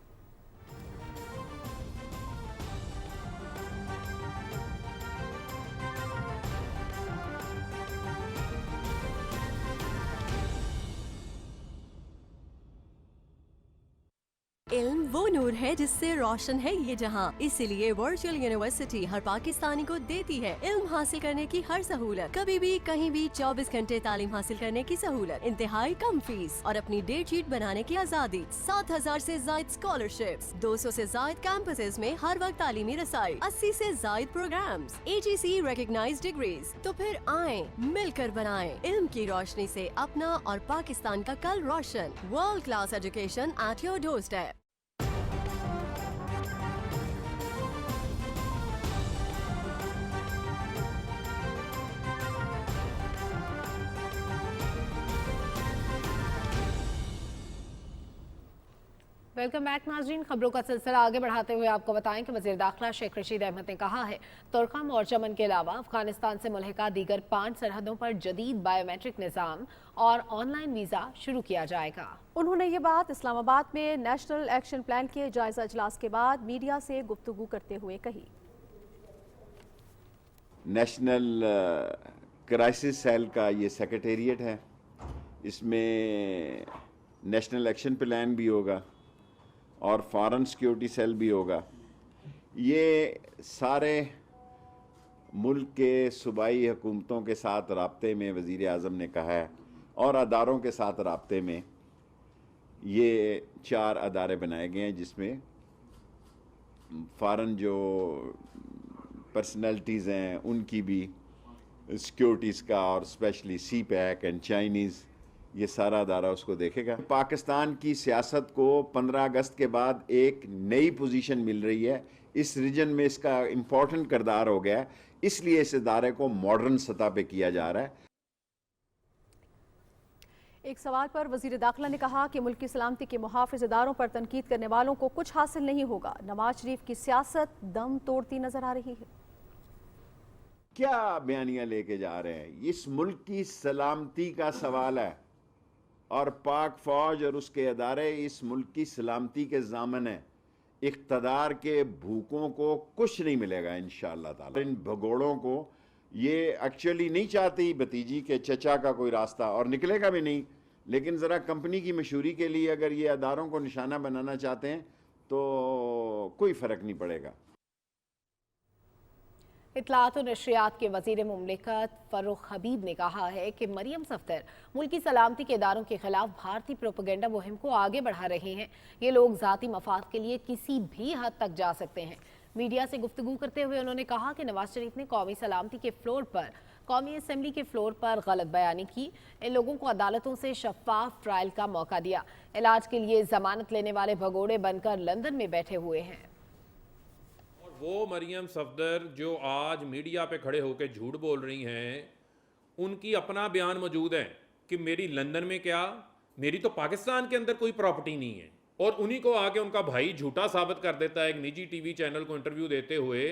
इल्म वो नूर है जिससे रोशन है ये जहां, इसीलिए वर्चुअल यूनिवर्सिटी हर पाकिस्तानी को देती है इल्म हासिल करने की हर सहूलत, कभी भी कहीं भी 24 घंटे तालीम हासिल करने की सहूलत, इंतहाई कम फीस और अपनी डेट शीट बनाने की आजादी, 7,000 से ज्यादा स्कॉलरशिप्स, 200 से ज्यादा कैंपसेस में हर वक्त तालीमी रसाई, 80 से ज्यादा प्रोग्राम्स, AGC रिकॉग्नाइज्ड डिग्रीज। तो फिर आए मिलकर बनाएं इल्म की रोशनी से अपना और पाकिस्तान का कल रोशन। World class education at your doorstep. Welcome back नाज़रीन। खबरों का सिलसिला आगे बढ़ाते हुए आपको बताएं कि वज़ीर दाखिला शेख रशीद अहमद ने कहा है, तुर्कम और चमन के अलावा अफगानिस्तान से मुल्हिका दीगर 5 सरहदों पर जदीद बायोमेट्रिक निज़ाम और ऑनलाइन वीज़ा शुरू किया जाएगा। उन्होंने ये बात इस्लामाबाद में नेशनल एक्शन प्लान के जायजा इजलास के बाद मीडिया से गुफ्तगू करते हुए कही। नेशनल क्राइसिस सेल का ये सेक्रेटेरिएट है, इसमें नेशनल एक्शन प्लान भी होगा और फॉरेन सिक्योरिटी सेल भी होगा। ये सारे मुल्क के सूबाई हुकूमतों के साथ राब्ते में वज़ीर आज़म ने कहा है और अदारों के साथ राब्ते में ये 4 अदारे बनाए गए हैं, जिसमें फॉरेन जो पर्सनैलिटीज़ हैं उनकी भी सिक्योरिटीज़ का और स्पेशली CPAC एंड चाइनीज़, ये सारा अदारा उसको देखेगा। पाकिस्तान की सियासत को 15 अगस्त के बाद एक नई पोजीशन मिल रही है, इस रीजन में इसका इम्पोर्टेंट किरदार हो गया है, इसलिए इस अदारे को मॉडर्न सतह पे किया जा रहा है। एक सवाल पर वज़ीर दाखिला ने कहा कि मुल्क की सलामती के मुहाफ़िज़ इदारों पर तनकीद करने वालों को कुछ हासिल नहीं होगा। नवाज शरीफ की सियासत दम तोड़ती नजर आ रही है। क्या बयानियाँ लेके जा रहे हैं? इस मुल्क की सलामती का सवाल है और पाक फौज और उसके अदारे इस मुल्क की सलामती के ज़ामन है। इक़्तिदार के भूखों को कुछ नहीं मिलेगा इंशाअल्लाह ताला। इन भगोड़ों को ये एक्चुअली नहीं चाहती भतीजी के चचा का कोई रास्ता, और निकलेगा भी नहीं, लेकिन ज़रा कंपनी की मशहूरी के लिए अगर ये अदारों को निशाना बनाना चाहते हैं तो कोई फ़र्क नहीं पड़ेगा। इत्तलात और नशरियात के वज़ीर मुमलिकत फ़र्रुख हबीब ने कहा है कि मरियम सफ्दर मुल्क की सलामती के इदारों के खिलाफ भारतीय प्रोपेगेंडा मुहिम को आगे बढ़ा रहे हैं। ये लोग ज़ाती मफाद के लिए किसी भी हद तक जा सकते हैं। मीडिया से गुफ्तगू करते हुए उन्होंने कहा कि नवाज शरीफ ने कौमी सलामती के फ्लोर पर, कौमी असम्बली के फ्लोर पर गलत बयानी की। इन लोगों को अदालतों से शफाफ ट्रायल का मौका दिया। इलाज के लिए जमानत लेने वाले भगोड़े बनकर लंदन में बैठे हुए हैं। और वो मरियम सफदर जो आज मीडिया पे खड़े होकर झूठ बोल रही हैं, उनकी अपना बयान मौजूद है कि मेरी लंदन में क्या, मेरी तो पाकिस्तान के अंदर कोई प्रॉपर्टी नहीं है। और उन्हीं को आके उनका भाई झूठा साबित कर देता है एक निजी टीवी चैनल को इंटरव्यू देते हुए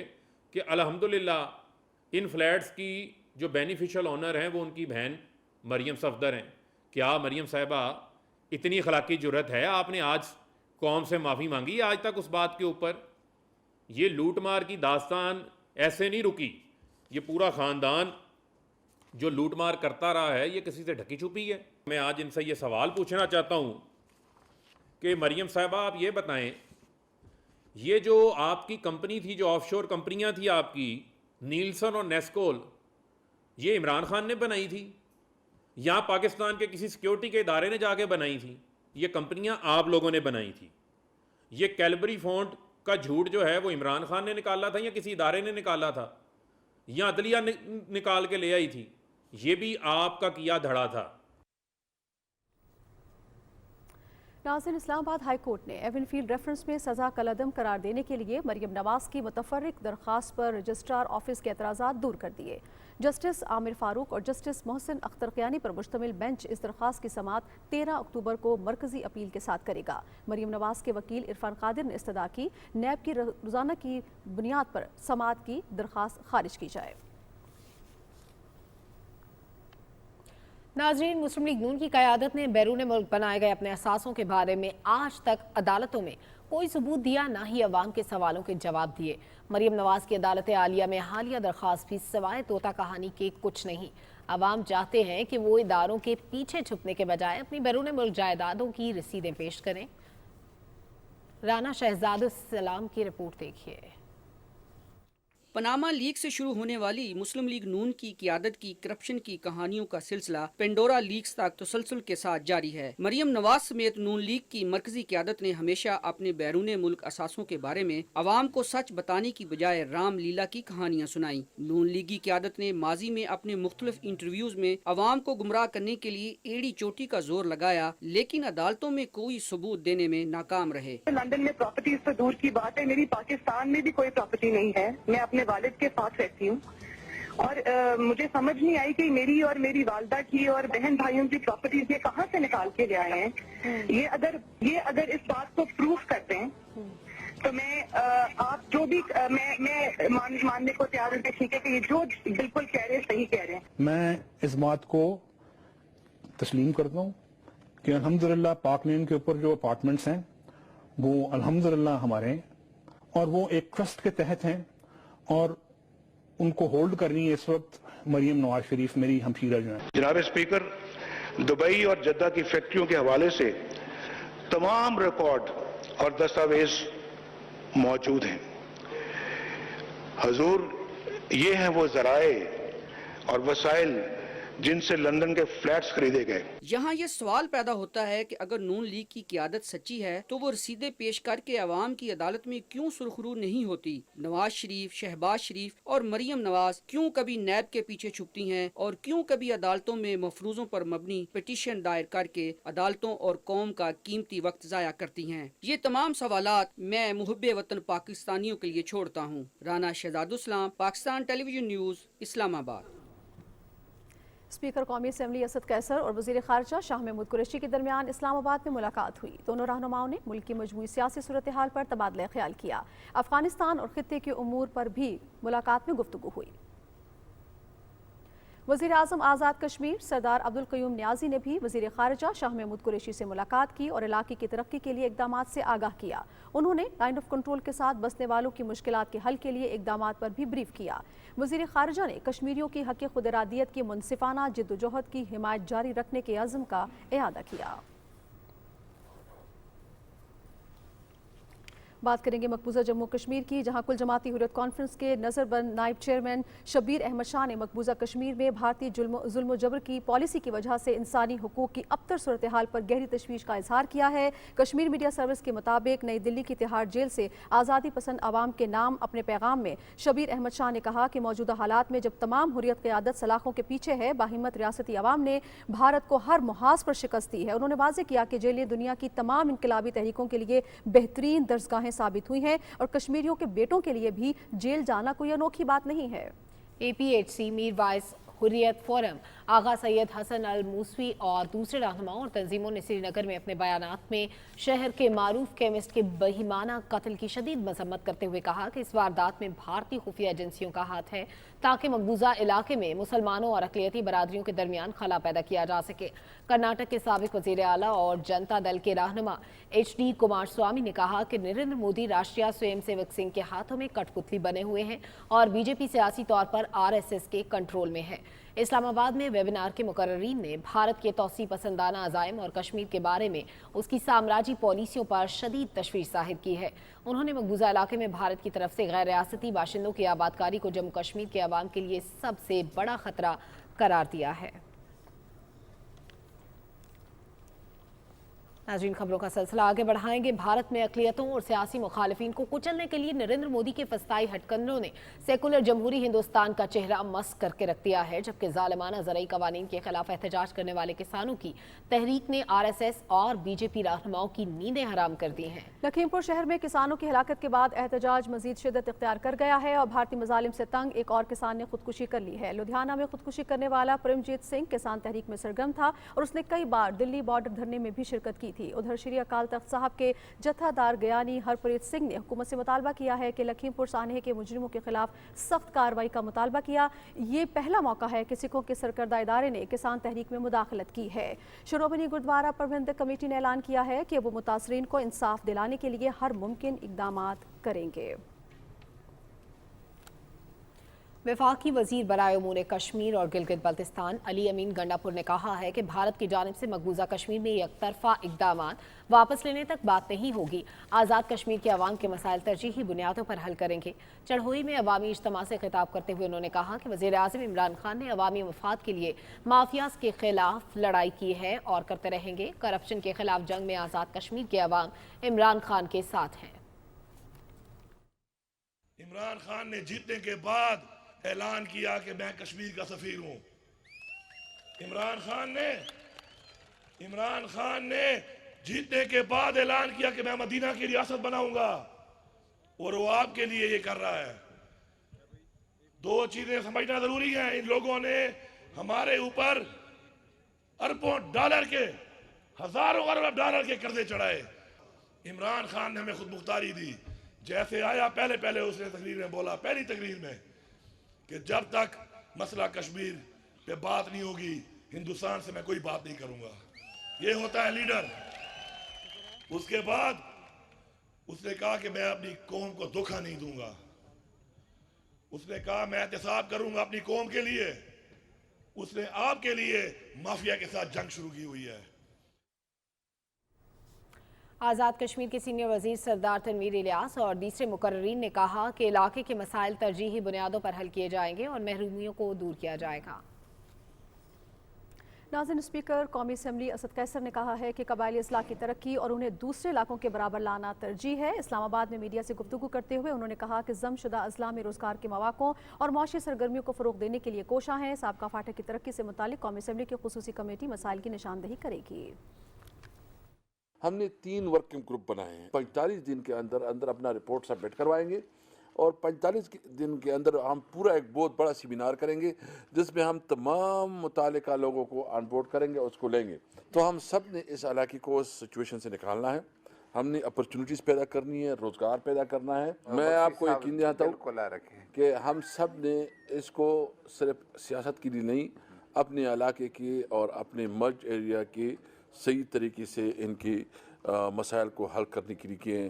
कि अल्हम्दुलिल्लाह इन फ्लैट्स की जो बेनिफिशियल ऑनर हैं वो उनकी बहन मरियम सफदर हैं। क्या मरियम साहिबा इतनी अखलाकी जुर्रत है, आपने आज कौम से माफ़ी मांगी आज तक उस बात के ऊपर? ये लूट मार की दास्तान ऐसे नहीं रुकी। ये पूरा ख़ानदान जो लूट मार करता रहा है ये किसी से ढकी छुपी है। मैं आज इनसे ये सवाल पूछना चाहता हूँ कि मरियम साहिबा आप ये बताएं, ये जो आपकी कंपनी थी, जो ऑफशोर कंपनियां थी आपकी नीलसन और नेस्कोल, ये इमरान खान ने बनाई थी या पाकिस्तान के किसी सिक्योरिटी के इदारे ने जाके बनाई थी? ये कंपनियां आप लोगों ने बनाई थी। ये कैलबरी फॉन्ट का झूठ जो है वो इमरान खान ने निकाला था या किसी इदारे ने निकाला था या अदलिया निकाल के ले आई थी? ये भी आपका किया धड़ा था। नाज़रीन, इस्लामाबाद हाई कोर्ट ने एवनफील्ड रेफरेंस में सज़ा कलअदम करार देने के लिए मरियम नवाज की मुतफर्रिक दरख्वास्त पर रजिस्ट्रार ऑफिस के एतराज़ात दूर कर दिए। जस्टिस आमिर फारूक और जस्टिस मोहसिन अख्तरकियानी पर मुश्तमिल बेंच इस दरख्वास्त की समाअत 13 अक्टूबर को मरकजी अपील के साथ करेगा। मरियम नवाज के वकील इरफान कादिर ने इस्तदा की नैब की रोज़ाना की बुनियाद पर समाअत की दरख्वास्त खारिज की जाए। नाजरीन, मुस्लिम लीग नून की क़यादत ने बैरून मुल्क बनाए गए अपने असासों के बारे में आज तक अदालतों में कोई सबूत दिया, ना ही अवाम के सवालों के जवाब दिए। मरियम नवाज की अदालत आलिया में हालिया दरख्वास्त भी सवाए तोता कहानी के कुछ नहीं। अवाम चाहते हैं कि वो इदारों के पीछे छुपने के बजाय अपनी बैरून मुल्क जायदादों की रसीदें पेश करें। राना शहजादुस्सलाम की रिपोर्ट देखिए। पनामा लीग से शुरू होने वाली मुस्लिम लीग नून की क़यादत की करप्शन की कहानियों का सिलसिला पेंडोरा लीग्स तक तसलसल के साथ जारी है। मरियम नवाज समेत नून लीग की मरकजी क़यादत ने हमेशा अपने बैरून मुल्क असासों के बारे में अवाम को सच बताने की बजाय राम लीला की कहानियाँ सुनाई। नून लीगी क़यादत ने माजी में अपने मुख्तलिफ इंटरव्यूज में अवाम को गुमराह करने के लिए एड़ी चोटी का जोर लगाया, लेकिन अदालतों में कोई सबूत देने में नाकाम रहे। लंदन में प्रॉपर्टीज तो दूर की बात है, मेरी पाकिस्तान में भी कोई प्रॉपर्टी नहीं है। मैं अपने वालिद के साथ रहती हूँ और मुझे समझ नहीं आई कि मेरी और मेरी वालदा की और बहन भाइयों की प्रॉपर्टीज ये कहाँ से निकाल के ले आए हैं। ये अगर इस बात को प्रूफ करते हैं तो मैं आप जो भी मैं मानने को तैयार हूँ। ठीक है कि ये जो बिल्कुल कह रहे हैं सही कह रहे हैं। मैं इस बात को तस्लीम करता हूँ कि अल्हम्दुलिल्लाह पाक लेन के ऊपर जो अपार्टमेंट्स हैं वो अल्हम्दुलिल्लाह हमारे हैं और वो एक ट्रस्ट के तहत हैं और उनको होल्ड करनी है इस वक्त मरियम नवाज शरीफ मेरी हमशीरा जो है। जनाब स्पीकर, दुबई और जद्दा की फैक्ट्रियों के हवाले से तमाम रिकॉर्ड और दस्तावेज मौजूद हैं। हुजूर, ये हैं वो जराए और वसाइल जिनसे लंदन के फ्लैट्स खरीदे गए। यहाँ ये सवाल पैदा होता है कि अगर नून लीग की क़यादत सच्ची है तो वो रसीदें पेश करके अवाम की अदालत में क्यों सुरखरू नहीं होती? नवाज शरीफ, शहबाज शरीफ और मरियम नवाज क्यों कभी नैब के पीछे छुपती हैं और क्यों कभी अदालतों में मफरूजों पर मबनी पिटीशन दायर करके अदालतों और कौम का कीमती वक्त ज़ाया करती हैं? ये तमाम सवालात मैं मुहब्बे वतन पाकिस्तानियों के लिए छोड़ता हूँ। Rana Shahzadussalam, Pakistan television news, Islamabad. Speaker कौमी असम्बली असद कैसर और वज़ीर ख़ारजा शाह महमूद कुरैशी के दरमियान इस्लामाबाद में मुलाकात हुई। दोनों रहनुमाओं ने मुल्क की मजमूई सियासी सूरत हाल पर तबादला ख्याल किया। अफगानिस्तान और खित्ते के उमूर पर भी मुलाकात में गुफ्तगू हुई। वज़ीर आज़म आज़ाद कश्मीर सरदार अब्दुल क़य्यूम नियाज़ी ने भी वज़ीर ख़ारजा शाह महमूद कुरैशी से मुलाकात की और इलाके की तरक्की के लिए इक़दामात से आगाह किया। उन्होंने लाइन ऑफ कंट्रोल के साथ बसने वालों की मुश्किलात के हल के लिए इक़दामात पर भी ब्रीफ किया। वज़ीर ख़ारजा ने कश्मीरियों की हक़ खुद इरादियत की मुनसिफ़ाना जिद्दोजहद की हिमायत जारी रखने के अज़्म का इआदा किया। बात करेंगे मकबूजा जम्मू कश्मीर की, जहां कुल जमाती हुर्रियत कॉन्फ्रेंस के नज़रबंद नायब चेयरमैन शब्बीर अहमद शाह ने मकबूजा कश्मीर में भारतीय जुल्म जबर की पॉलिसी की वजह से इंसानी हुकूक की अबतर सूरत हाल पर गहरी तशवीश का इजहार किया है। कश्मीर मीडिया सर्विस के मुताबिक नई दिल्ली की तिहाड़ जेल से आज़ादी पसंद आवाम के नाम अपने पैगाम में शब्बीर अहमद शाह ने कहा कि मौजूदा हालात में जब तमाम हुर्रियत क़यादत सलाखों के पीछे है, बाहिम्मत रियासती अवाम ने भारत को हर मुहाज पर शिकस्त दी है। उन्होंने वाज़ेह किया कि जेलें दुनिया की तमाम इनकलाबी तहरीकों के लिए बेहतरीन दरसगाहें साबित हुई हैं और कश्मीरियों के बेटों के लिए भी जेल जाना कोई अनोखी बात नहीं है। APHC मीरवाइज हुर्रियत फोरम, आगा सैयद हसन अल मूसवी और दूसरे रहनुमाओं और तंजीमों ने श्रीनगर में अपने बयानात में शहर के मारूफ केमिस्ट के बहिमाना कत्ल की शदीद मजम्मत करते हुए कहा कि इस वारदात में भारतीय खुफिया एजेंसियों का हाथ है ताकि मकबूजा इलाके में मुसलमानों और अक़लियती बरादरियों के दरमियान खला पैदा किया जा सके। कर्नाटक के साबिक वज़ीर आला और जनता दल के रहनुमा HD कुमारस्वामी ने कहा कि नरेंद्र मोदी राष्ट्रीय स्वयंसेवक संघ के हाथों में कठपुतली बने हुए हैं और BJP सियासी तौर पर RSS के कंट्रोल में है। इस्लामाबाद में वेबिनार के मुकर्रीन ने भारत के तौसी पसंदाना अज़ाइम और कश्मीर के बारे में उसकी साम्राज्य पॉलिसियों पर शदीद तशवीश जाहिर की है। उन्होंने मकबूजा इलाके में भारत की तरफ से गैर रियासती बाशिंदों की आबादकारी को जम्मू कश्मीर के अवाम के लिए सबसे बड़ा खतरा करार दिया है। नाज़रीन, खबरों का सिलसिला आगे बढ़ाएंगे। भारत में अक़लियतों और सियासी मुखालिफिन को कुचलने के लिए नरेंद्र मोदी के फस्ताई हटकंडों ने सेकुलर जमहूरी हिंदुस्तान का चेहरा मस्क करके रख दिया है, जबकि ज़ालिमाना ज़रई कवानीन के खिलाफ एहतजाज करने वाले किसानों की तहरीक ने RSS और BJP रहनुमाओं की नींदें हराम कर दी हैं। लखीमपुर शहर में किसानों की हलाकत के बाद एहतजाज मजीद शिद्दत इख्तियार कर गया है और भारतीय मजालिम से तंग एक और किसान ने खुदकुशी कर ली है। लुधियाना में खुदकुशी करने वाला परमजीत सिंह किसान तहरीक में सरगर्म था और उसने कई बार दिल्ली बॉर्डर धरने में भी शिरकत की थी। उधर श्री अकाल तख्त साहब के जत्थादार गयानी हरप्रीत सिंह ने हुकूमत से मुतालबा किया है कि लखीमपुर सान्हे के मुजरिमों के खिलाफ सख्त कार्रवाई का मुतालबा किया। ये पहला मौका है कि सिखों के सरकर्दा इदारे ने किसान तहरीक में मुदाखलत की है। शिरोमणि गुरुद्वारा प्रबंधक कमेटी ने ऐलान किया है कि वो मुतासरीन को इंसाफ दिलाने के लिए हर मुमकिन इक़दामात करेंगे। वफाकी वजीर बराए उमूर कश्मीर और गिलगित बल्तिस्तान अली अमीन गंडापुर ने कहा है कि भारत की जानिब से मकबूजा कश्मीर में एकतरफा इक़दामात वापस लेने तक बात नहीं होगी। आज़ाद कश्मीर के अवाम के मसाइल तरजीही बुनियादों पर हल करेंगे। चढ़ोई में अवामी इज्तिमा से खिताब करते हुए उन्होंने कहा कि वज़ीर आज़म इमरान खान ने अवामी मफाद के लिए माफियाज के खिलाफ लड़ाई की है और करते रहेंगे। करप्शन के खिलाफ जंग में आज़ाद कश्मीर के अवाम इमरान खान के साथ हैं। इमरान खान ने जीतने के बाद ऐलान किया कि मैं कश्मीर का सफीर हूं। इमरान खान ने जीतने के बाद ऐलान किया कि मैं मदीना की रियासत बनाऊंगा और वो आपके लिए ये कर रहा है। दो चीजें समझना जरूरी है। इन लोगों ने हमारे ऊपर अरबों डॉलर के, हजारों अरब डॉलर के कर्जे चढ़ाए। इमरान खान ने हमें खुद मुख्तारी दी। जैसे आया पहले उसने तकरीर में बोला, पहली तकरीर में, कि जब तक मसला कश्मीर पे बात नहीं होगी हिंदुस्तान से मैं कोई बात नहीं करूंगा। ये होता है लीडर। उसके बाद उसने कहा कि मैं अपनी कौम को धोखा नहीं दूंगा। उसने कहा मैं एहतसाब करूंगा अपनी कौम के लिए। उसने आपके लिए माफिया के साथ जंग शुरू की हुई है। आज़ाद कश्मीर के सीनियर वजीर सरदार तनवीर इलियास और दूसरे मुकर्रीन ने कहा कि इलाके के मसाइल तरजीही बुनियादों पर हल किए जाएंगे और महरूमियों को दूर किया जाएगा। नाज़रीन, स्पीकर कौमी असम्बली असद कैसर ने कहा है कि कबायली इस्लाह की तरक्की और उन्हें दूसरे इलाकों के बराबर लाना तरजीह है। इस्लामाबाद में मीडिया से गुफ्तगू करते हुए उन्होंने कहा कि जमशुदा अजला में रोजगार के मौक़ों और मौशी सरगर्मियों को फ़रोग़ देने के लिए कोशा हैं। साबका फाटक की तरक्की से मुतालिक कौमी असम्बली की खुसूसी कमेटी मसाइल की निशानदही करेगी। हमने 3 वर्किंग ग्रुप बनाए हैं। 45 दिन के अंदर अपना रिपोर्ट सबमिट करवाएंगे और 45 दिन के अंदर हम पूरा एक बहुत बड़ा सेमिनार करेंगे जिसमें हम तमाम मुतालिका लोगों को ऑनबोर्ड करेंगे, उसको लेंगे। तो हम सब ने इस इलाके को उस सिचुएशन से निकालना है। हमने अपॉर्चुनिटीज़ पैदा करनी है, रोज़गार पैदा करना है। मैं आपको यकीन दिलाता हूँ कि हम सब ने इसको सिर्फ सियासत के लिए नहीं, अपने इलाके की और अपने मर्ज एरिया की सही तरीके से इनकी मसाइल को हल करने के लिए किए।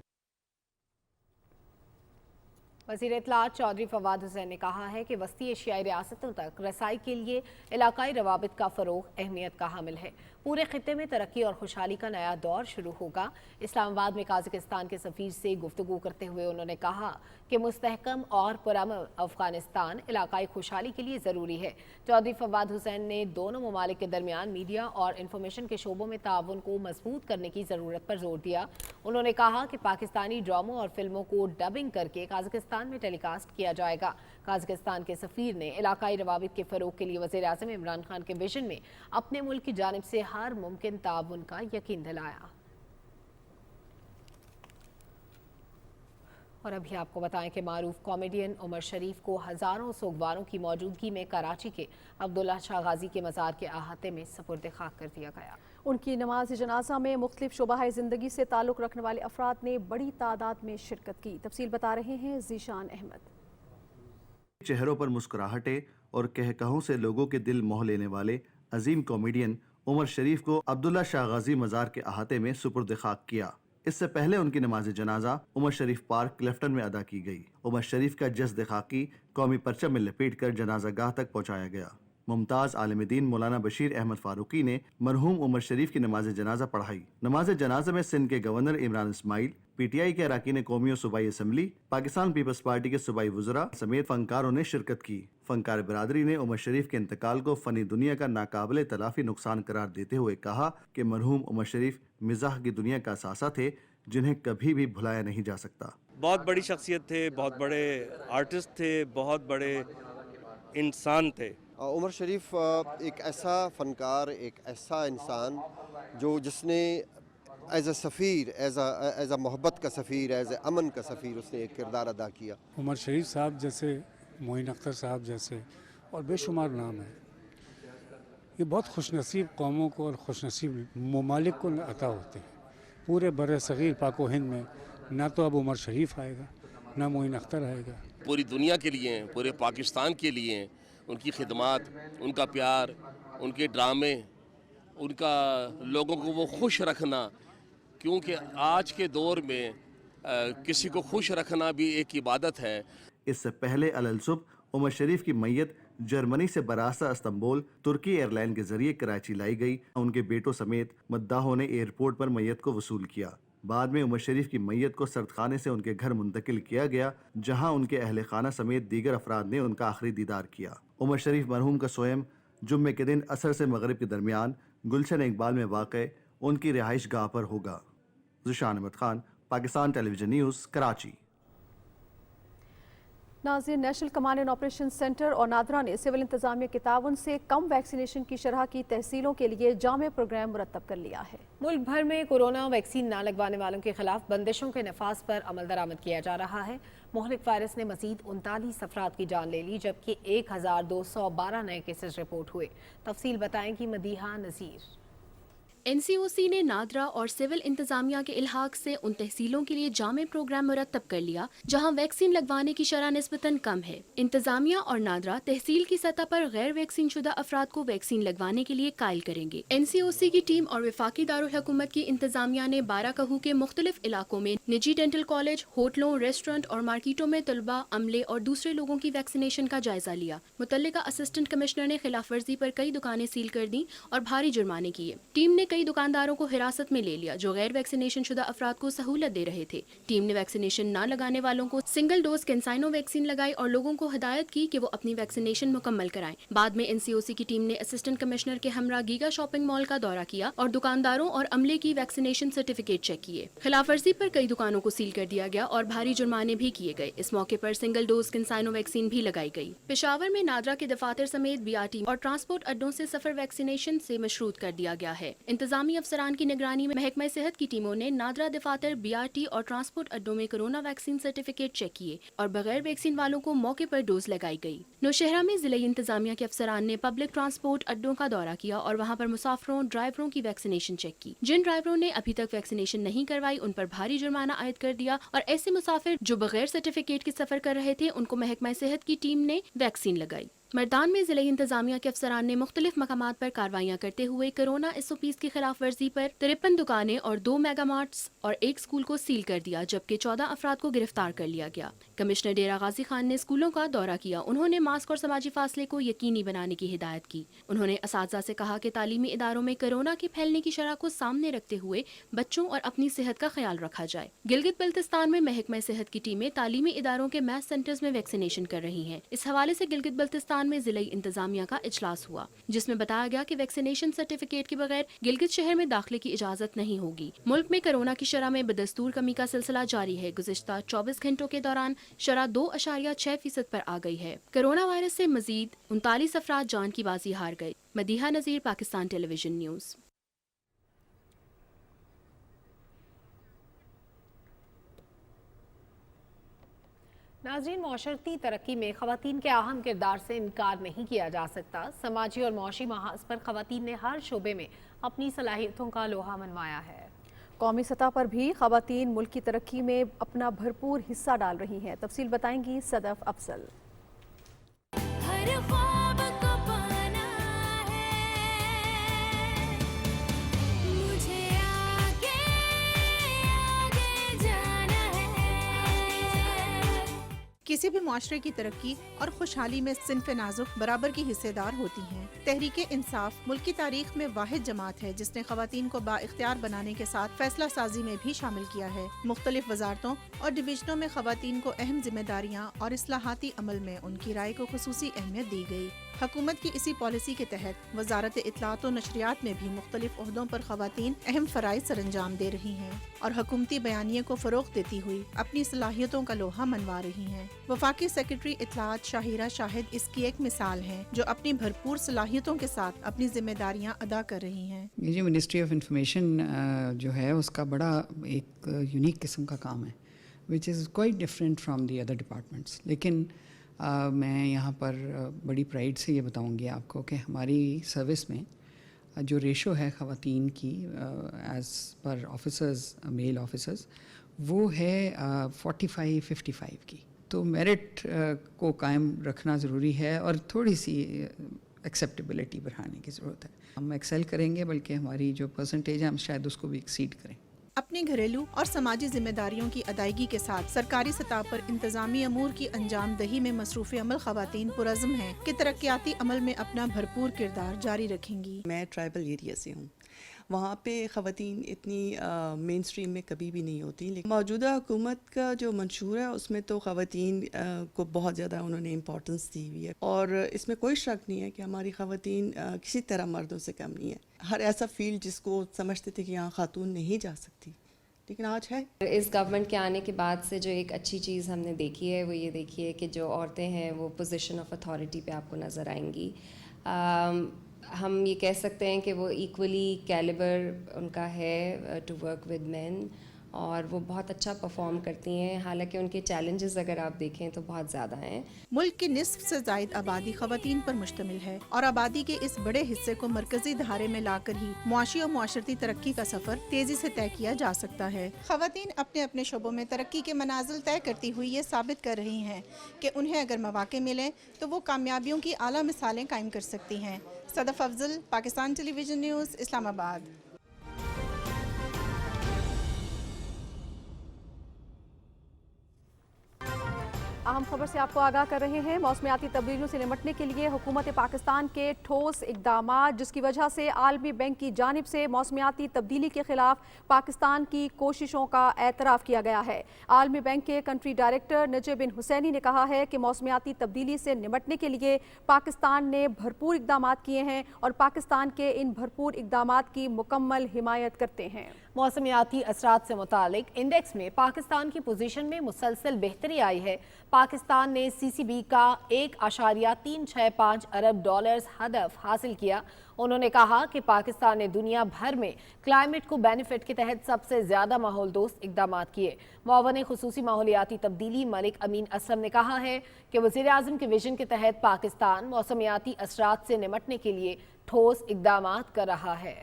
वज़ीर इत्तलात चौधरी फवाद हुसैन ने कहा है कि वस्ती एशियाई रियासतों तक रसाई के लिए इलाकाई रवाबित का फ़रोग़ अहमियत का हामिल है। पूरे खित्ते में तरक्की और खुशहाली का नया दौर शुरू होगा। इस्लामाबाद में काज़ाकिस्तान के सफ़ीर से गुफ्तगू करते हुए उन्होंने कहा कि मुस्तहकम और पुरअमन अफगानिस्तान इलाकाई खुशहाली के लिए ज़रूरी है। चौधरी फवाद हुसैन ने दोनों ममालिक के दरमियान मीडिया और इंफॉर्मेशन के शोबों में ताउन को मजबूत करने की ज़रूरत पर जोर दिया। उन्होंने कहा कि पाकिस्तानी ड्रामों और फिल्मों को डबिंग करके काज़ाकिस्तान में टेलीकास्ट किया जाएगा। काज़ाकिस्तान के सफ़ीर ने इलाकाई रवाबित के फ़रोग के लिए वज़ीर आज़म इमरान खान के विजन में अपने मुल्क की जानिब से हर मुमकिन ताउन का यकीन दिलाया। और अभी आपको बताएं कि मारूफ कॉमेडियन उमर शरीफ को हज़ारों सोगवारों की मौजूदगी में कराची के अब्दुल्ला शाह गाजी के मज़ार के अहाते में सपुर्द खाक कर दिया गया। उनकी नमाज जनाजा में मुख्तलिफ शुबाह ज़िंदगी से ताल्लुक़ रखने वाले अफराद ने बड़ी तादाद में शिरकत की। तफसील बता रहे हैं ज़ीशान अहमद। चेहरों पर मुस्कुराहटें और कहकहों से लोगों के दिल मोह लेने वाले अजीम कॉमेडियन उमर शरीफ को अब्दुल्ला शाह गाजी मज़ार के अहाते में सुपुर्द खाक किया। इससे पहले उनकी नमाज जनाजा उमर शरीफ पार्क क्लिफ्टन में अदा की गई। उमर शरीफ का जस्द खाकी कौमी परचम में लपेट कर जनाजा गाह तक पहुँचाया गया। मुमताज़ आलिम दीन मौलाना बशीर अहमद फारूकी ने मरहूम उमर शरीफ की नमाज जनाजा पढ़ाई। नमाज जनाजा में सिंध के गवर्नर इमरान इस्माइल, PTI के अरकान कौमी और सूबाई असम्बली, पाकिस्तान पीपल्स पार्टी के सूबाई वज़रा समेत फनकारों ने शिरकत की। फनकार बिरादरी ने उमर शरीफ के इंतकाल को फ़नी दुनिया का नाकाबिले तलाफ़ी नुकसान करार देते हुए कहा कि मरहूम उमर शरीफ मिज़ाह की दुनिया का असासा थे जिन्हें कभी भी भुलाया नहीं जा सकता। बहुत बड़ी शख्सियत थे, बहुत बड़े आर्टिस्ट थे, बहुत बड़े इंसान थे। उमर शरीफ एक ऐसा फ़नकार, एक ऐसा इंसान जो जिसने as a Safeer, as a मोहब्बत का सफ़ीर, एज अ अमन का सफ़ीर उसने एक किरदार अदा किया। उमर शरीफ साहब जैसे, मोइन अख्तर साहब जैसे और बेशुमार नाम है। ये बहुत खुशनसीब कौमों को और खुशनसीब ममालिक को अता होते हैं। पूरे बर सग़ीर पाक व हिंद में ना तो अब उमर शरीफ आएगा, ना मोइन अख्तर आएगा। पूरी दुनिया के लिए, पूरे पाकिस्तान के लिए उनकी खिदमत, उनका प्यार, उनके ड्रामे, उनका लोगों को वो खुश रखना, क्योंकि आज के दौर में किसी को खुश रखना भी एक इबादत है। इससे पहले अलसुबह उमर शरीफ की मैयत जर्मनी से बरास्ता इस्तांबुल तुर्की एयरलाइन के जरिए कराची लाई गई। उनके बेटों समेत मद्दाहों ने एयरपोर्ट पर मैयत को वसूल किया। बाद में उमर शरीफ की मैयत को सर्दखाने से उनके घर मुंतकिल किया गया, जहां उनके अहले खाना समेत दीगर अफराद ने उनका आखिरी दीदार किया। उमर शरीफ मरहूम का सोयम जुम्मे के दिन असर से मगरिब के दरमियान गुलशन इकबाल में वाक़ उनकी रिहाइश गाह पर होगा। Zeeshan Ahmed Khan, Pakistan television news, Karachi. नाज़रीन, national command and operation centre और नादरा ने सिविल इंतजामिया के ताउन से कम वैक्सीनेशन की शरह की तहसीलों के लिए जामे प्रोग्राम मुरतब कर लिया है। मुल्क भर में कोरोना वैक्सीन न लगवाने वालों के खिलाफ बंदिशों के नफाज पर अमल दरामद किया जा रहा है। मोहलिक वायरस ने मजीद 39 अफराद की जान ले ली, जबकि 1212 नए केसेस रिपोर्ट हुए। तफसील बताएंगी मदीहा नज़ीर। NCOC ने नादरा और सिविल इंतजामिया के इल्हाक से उन तहसीलों के लिए जामे प्रोग्राम मुरतब कर लिया जहां वैक्सीन लगवाने की शरह निस्बतन कम है। इंतजामिया और नादरा तहसील की सतह पर गैर वैक्सीन शुदा अफराद को वैक्सीन लगवाने के लिए कायल करेंगे। NCOC की टीम और वफाकी दारुल हुकूमत की इंतजामिया ने बाराकहू के मुख्तलिफ इलाकों में निजी डेंटल कॉलेज, होटलों, रेस्टोरेंट और मार्केटों में तलबा, अमले और दूसरे लोगों की वैक्सीनेशन का जायजा लिया। मुतल्लिका असिस्टेंट कमिश्नर ने खिलाफ वर्जी पर कई दुकानें सील कर दी और भारी जुर्माने किए। टीम ने कई दुकानदारों को हिरासत में ले लिया जो गैर वैक्सीनेशन शुदा अफराद को सहूलत दे रहे थे। टीम ने वैक्सीनेशन न लगाने वालों को सिंगल डोज कैंसाइनो वैक्सीन लगाई और लोगों को हिदायत की कि वो अपनी वैक्सीनेशन मुकम्मल कराएं। बाद में NCOC की टीम ने असिस्टेंट कमिश्नर के हमरा गीगा शॉपिंग मॉल का दौरा किया और दुकानदारों और अमले की वैक्सीनेशन सर्टिफिकेट चेक किए। खिलाफ वर्जी पर कई दुकानों को सील कर दिया गया और भारी जुर्माने भी किए गए। इस मौके पर सिंगल डोज कैंसाइनो वैक्सीन भी लगाई गई। पेशावर में नादरा के दफातर समेत BRT और ट्रांसपोर्ट अड्डों से सफर वैक्सीनेशन से मशरूत कर दिया गया है। इंतजामी अफसरान की निगरानी में महकमा सेहत की टीमों ने नादरा दफातर, BRT और ट्रांसपोर्ट अड्डों में कोरोना वैक्सीन सर्टिफिकेट चेक किए और बगैर वैक्सीन वालों को मौके पर डोज लगाई गई। नौशहरा में जिला इंतजामिया के अफसरान ने पब्लिक ट्रांसपोर्ट अड्डों का दौरा किया और वहां पर मुसाफरों, ड्राइवरों की वैक्सीनेशन चेक की। जिन ड्राइवरों ने अभी तक वैक्सीनेशन नहीं करवाई उन पर भारी जुर्माना आयद कर दिया और ऐसे मुसाफिर जो बगैर सर्टिफिकेट के सफर कर रहे थे उनको महकमा सेहत की टीम ने वैक्सीन लगाई। मर्दान में जिले इंतजामिया के अफसरान ने मुख्तलिफ मकामात पर कार्रवाइयाँ करते हुए कोरोना SOPs की खिलाफ वर्जी पर 53 दुकानें और 2 मेगा मार्ट्स और 1 स्कूल को सील कर दिया, जबकि 14 अफराद को गिरफ्तार कर लिया गया। कमिश्नर डेरा गाजी खान ने स्कूलों का दौरा किया। उन्होंने मास्क और समाजी फासले को यकीनी बनाने की हिदायत की। उन्होंने असातिज़ा से कहा कि तालीमी इदारों में कोरोना के फैलने की शरह को सामने रखते हुए बच्चों और अपनी सेहत का ख्याल रखा जाए। गिलगित बल्तिस्तान में महकमा सेहत की टीमें तालीमी इदारों के मैथ सेंटर्स में वैक्सीनेशन कर रही हैं। इस हवाले से गिलगित बल्तिस्तान में जिला इंतजामिया का इजलास हुआ, जिसमें बताया गया कि वैक्सीनेशन सर्टिफिकेट के बगैर गिलगित शहर में दाखिले की इजाजत नहीं होगी। मुल्क में कोरोना की शरह में बदस्तूर कमी का सिलसिला जारी है। गुज़िश्ता 24 घंटों के दौरान शरह 2.6% पर आ गई है। कोरोना वायरस से मजीद 39 अफराद जान की बाजी हार गए। मदीहा नज़ीर, पाकिस्तान टेलीविजन न्यूज़। नाज़रीन, मौशरती तरक्की में ख़वातीन के अहम किरदार से इनकार नहीं किया जा सकता। समाजी और मौशी महाज पर ख़वातीन ने हर शोबे में अपनी सलाहियतों का लोहा मनवाया है। कौमी सतह पर भी ख़वातीन मुल्क की तरक्की में अपना भरपूर हिस्सा डाल रही हैं। तफसील बताएंगी सदफ अफसल। किसी भी मुआशरे की तरक्की और खुशहाली में सिन्फ नाजुक बराबर की हिस्सेदार होती हैं। तहरीके इंसाफ मुल्क की तारीख में वाहिद जमात है जिसने ख़वातीन को बाइख्तियार बनाने के साथ फैसला साजी में भी शामिल किया है। मुख्तलिफ वजारतों और डिवीजनों में ख़वातीन को अहम जिम्मेदारियाँ और इस्लाहाती अमल में उनकी राय को खुसूसी अहमियत दी गई। हुकूमत की इसी पॉलिसी के तहत वजारत इत्तलात और नशरियात में भी मुख्तलिफ ओहदों पर ख़वातीन अहम फ़राइज़ सरअंजाम दे रही हैं और हुकूमती बयानिए को फ़रोग़ देती हुई अपनी सलाहियतों का लोहा मनवा रही हैं। वफाकी सेक्रेटरी इत्तलात शाहिरा शाहिद इसकी एक मिसाल हैं, जो अपनी भरपूर सलाहियतों के साथ अपनी जिम्मेदारियां अदा कर रही हैं। ये जो मिनिस्ट्री ऑफ इंफॉर्मेशन जो है उसका बड़ा एक यूनिक किस्म का काम है, which is quite different from the other departments. लेकिन मैं यहाँ पर बड़ी प्राइड से ये बताऊँगी आपको कि हमारी सर्विस में जो रेशो है ख़वातीन की as per officers, mail officers, वो है 45-55 की। तो मेरिट को कायम रखना ज़रूरी है और थोड़ी सी एक्सेप्टेबिलिटी बढ़ाने की ज़रूरत है। हम एक्सेल करेंगे, बल्कि हमारी जो परसेंटेज है हम शायद उसको भी एक्सीड करें। अपनी घरेलू और समाजी जिम्मेदारियों की अदायगी के साथ सरकारी सतह पर इंतजामी अमूर की अंजाम दही में मसरूफ़ अमल ख़वातीन पुरज़्म हैं कि तरक्याती अमल में अपना भरपूर किरदार जारी रखेंगी। मैं ट्राइबल एरिया से हूँ, वहाँ पे ख़वातीन इतनी मेन स्ट्रीम में कभी भी नहीं होती, लेकिन मौजूदा हुकूमत का जो मंशूर है उसमें तो ख़वातीन को बहुत ज़्यादा उन्होंने इम्पोर्टेंस दी हुई है और इसमें कोई शक नहीं है कि हमारी ख़वातीन किसी तरह मर्दों से कम नहीं है। हर ऐसा फील्ड जिसको समझते थे कि यहाँ खातून नहीं जा सकती, लेकिन आज है। इस गवर्नमेंट के आने के बाद से जो एक अच्छी चीज़ हमने देखी है वो ये देखी है कि जो औरतें हैं वो पोजीशन ऑफ अथॉरिटी पे आपको नज़र आएंगी। हम ये कह सकते हैं कि वो इक्वली कैलिबर उनका है टू वर्क विद मेन और वो बहुत अच्छा परफॉर्म करती हैं। हालांकि उनके चैलेंजेस अगर आप देखें तो बहुत ज़्यादा हैं। मुल्क की निस्फ से ज़ायद आबादी ख़वातीन पर मुश्तमिल है और आबादी के इस बड़े हिस्से को मरकजी धारे में लाकर ही मुआशी और मुआशरती तरक्की का सफ़र तेज़ी से तय किया जा सकता है। ख़वातीन अपने अपने शोबों में तरक्की के मनाजिल तय करती हुई ये साबित कर रही हैं कि उन्हें अगर मौक़े मिलें तो वो कामयाबियों की आला मिसालें कायम कर सकती हैं। Sadaf Afzal, Pakistan television news, Islamabad. अहम खबर से आपको आगाह कर रहे हैं। मौसमियाती तब्दीलियों से निपटने के लिए हुकूमत पाकिस्तान के ठोस इक़दामात, जिसकी वजह से आलमी बैंक की जानिब से मौसमियाती तब्दीली के खिलाफ पाकिस्तान की कोशिशों का एतराफ़ किया गया है। आलमी बैंक के कंट्री डायरेक्टर नजीब बिन हुसैनी ने कहा है कि मौसमियाती तब्दीली से निपटने के लिए पाकिस्तान ने भरपूर इक़दामात किए हैं और पाकिस्तान के इन भरपूर इक़दामात की मुकम्मल हिमायत करते हैं। मौसमियाती असरात से मुतालिक इंडेक्स में पाकिस्तान की पोजीशन में मुसलसल बेहतरी आई है। पाकिस्तान ने CCB का 1.365 अरब डॉलर्स हदफ हासिल किया। उन्होंने कहा कि पाकिस्तान ने दुनिया भर में क्लाइमेट को बेनिफिट के तहत सबसे ज़्यादा माहौल दोस्त इक़दाम किए। मुआवन खुसूसी माहौलियाती तब्दीली मलिक अमीन असलम ने कहा है कि वज़ीर आज़म के विजन के तहत पाकिस्तान मौसमियाती असरात से निपटने के लिए ठोस इक़दाम कर रहा है।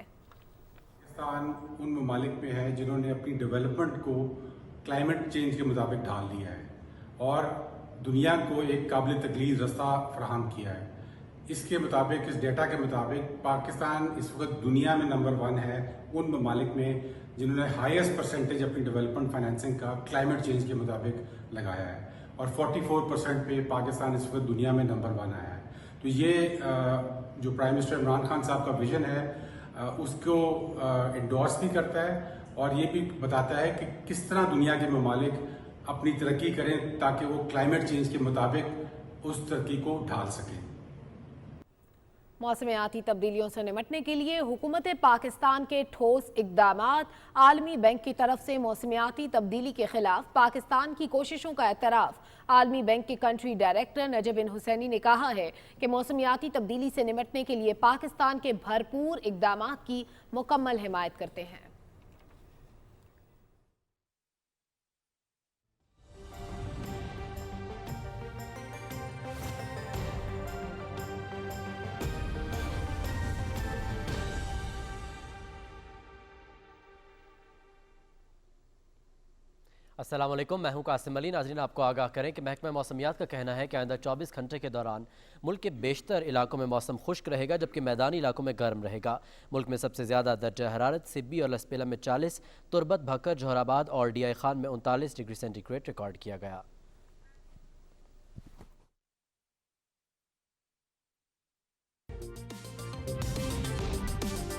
पाकिस्तान उन ममालिक में है जिन्होंने अपनी डेवलपमेंट को क्लाइमेट चेंज के मुताबिक ढाल लिया है और दुनिया को एक काबिल तकलीफ रास्ता फराहम किया है। اس کے مطابق، اس ڈیٹا کے مطابق پاکستان اس وقت دنیا میں نمبر 1 ہے ان ممالک میں جنہوں نے ہائیسٹ پرسنٹیج اپنی ڈیولپمنٹ فائنینسنگ کا کلائمیٹ چینج کے مطابق لگایا ہے، اور 44% پہ پاکستان اس وقت دنیا میں نمبر 1 آیا ہے۔ تو یہ جو پرائم منسٹر عمران خان صاحب کا ویژن ہے اس کو انڈورس بھی کرتا ہے، اور یہ بھی بتاتا ہے کہ کس طرح دنیا کے ممالک اپنی ترقی کریں تاکہ وہ کلائمیٹ چینج کے مطابق اس ترقی کو ڈھال سکیں۔ موسمیاتی تبدیلیوں سے نمٹنے کے لیے حکومت پاکستان کے ٹھوس اقدامات، عالمی بینک کی طرف سے موسمیاتی تبدیلی کے خلاف پاکستان کی کوششوں کا اعتراف۔ عالمی بینک کے کنٹری ڈائریکٹر نجب بن حسینی نے کہا ہے کہ موسمیاتی تبدیلی سے نمٹنے کے لیے پاکستان کے بھرپور اقدامات کی مکمل حمایت کرتے ہیں۔ السلام علیکم، میں ہوں قاسم علی۔ ناظرین، آپ کو آگاہ کریں کہ محکمہ موسمیات کا کہنا ہے کہ آئندہ 24 گھنٹے کے دوران ملک کے بیشتر علاقوں میں موسم خشک رہے گا، جبکہ میدانی علاقوں میں گرم رہے گا۔ ملک میں سب سے زیادہ درجہ حرارت سبی اور لسپیلا میں 40، تربت، بھکر، جوہر آباد اور ڈی آئی خان میں 39 ڈگری سینٹی گریڈ ریکارڈ کیا گیا۔